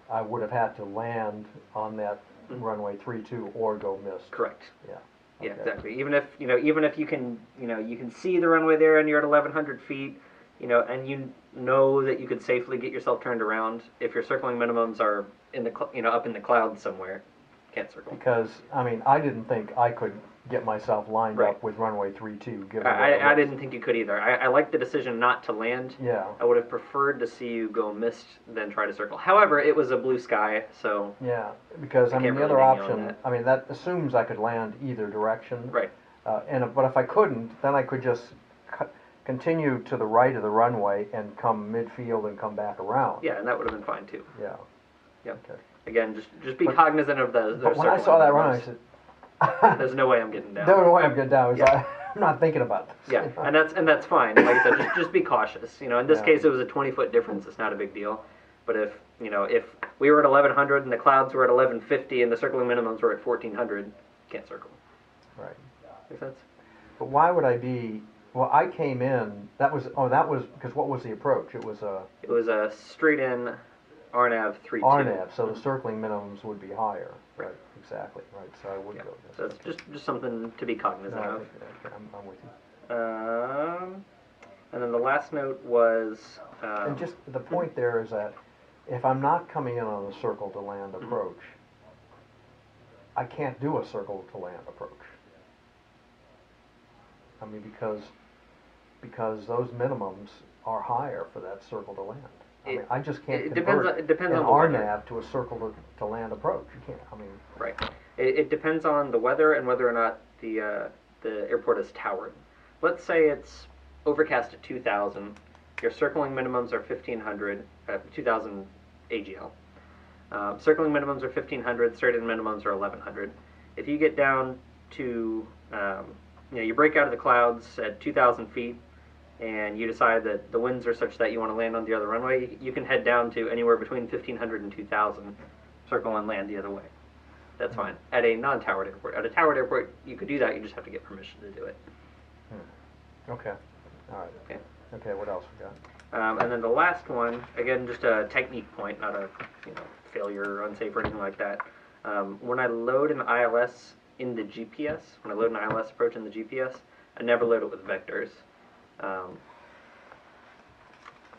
I would have had to land on that runway 32 or go missed. Correct. Yeah. Yeah, Okay. exactly. Even if you can, you can see the runway there and you're at 1100 feet, and you know that you could safely get yourself turned around. If your circling minimums are in the, up in the clouds somewhere, can't circle. Because I didn't think I could get myself lined Right. up with runway 32. Given I didn't think you could either. I liked the decision not to land. Yeah. I would have preferred to see you go missed than try to circle. However, it was a blue sky, so Yeah, because I the can't other really hang on option, that assumes I could land either direction. right. But if I couldn't, then I could just continue to the right of the runway and come midfield and come back around. Yeah, and that would have been fine too. Yeah. Yep. Okay. Again, just be cognizant of the But when I saw that run, I said, there's no way I'm getting down. "There's no way I'm getting down." Yeah. I'm not thinking about this. Yeah, and that's fine. Like I said, just be cautious. In this Yeah. case, it was a 20-foot difference. It's not a big deal. But if we were at 1100 and the clouds were at 1150 and the circling minimums were at 1400, can't circle. Right. Make sense? But why would I be? Well, I came in. That was because what was the approach? It was a It was a straight-in RNAV 3-2. RNAV, so the circling minimums would be higher. Right. Exactly. Right. So I would Yeah. go. So it's just something to be cognizant No, of. I'm with you. And then the last note was, And just, the point there is that if I'm not coming in on a circle to land approach, I can't do a circle to land approach. I mean, because those minimums are higher for that circle to land. I mean, I just can't convert it depends an on the weather. RNAV to a circle to land approach. You can't, I mean. Right. It depends on the weather and whether or not the airport is towered. Let's say it's overcast at 2,000. Your circling minimums are 1,500, 2,000 AGL. Circling minimums are 1,500. Straight-in minimums are 1,100. If you get down to, you break out of the clouds at 2,000 feet, and you decide that the winds are such that you want to land on the other runway, you can head down to anywhere between 1,500 and 2,000, circle and land the other way. That's fine. At a non-towered airport. At a towered airport, you could do that. You just have to get permission to do it. Okay. All right. Okay. Okay. What else we got? And then the last one, again, just a technique point, not a failure or unsafe or anything like that. When I load an ILS in the GPS, when I load an ILS approach in the GPS, I never load it with vectors.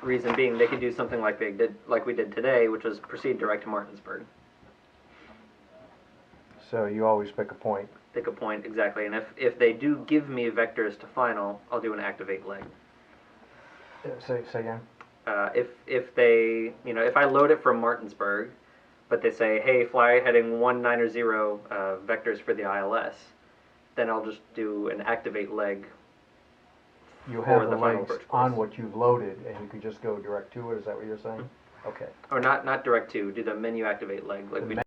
Reason being, they could do something like we did today, which was proceed direct to Martinsburg. So you always pick a point. Pick a point, exactly. And if they do give me vectors to final, I'll do an activate leg. Say again. If they, if I load it from Martinsburg, but they say, hey, fly heading 190 vectors for the ILS, then I'll just do an activate leg. You have the legs on what you've loaded, and you can just go direct to it. Is that what you're saying? Okay. Or not direct to, do the menu activate leg. Like we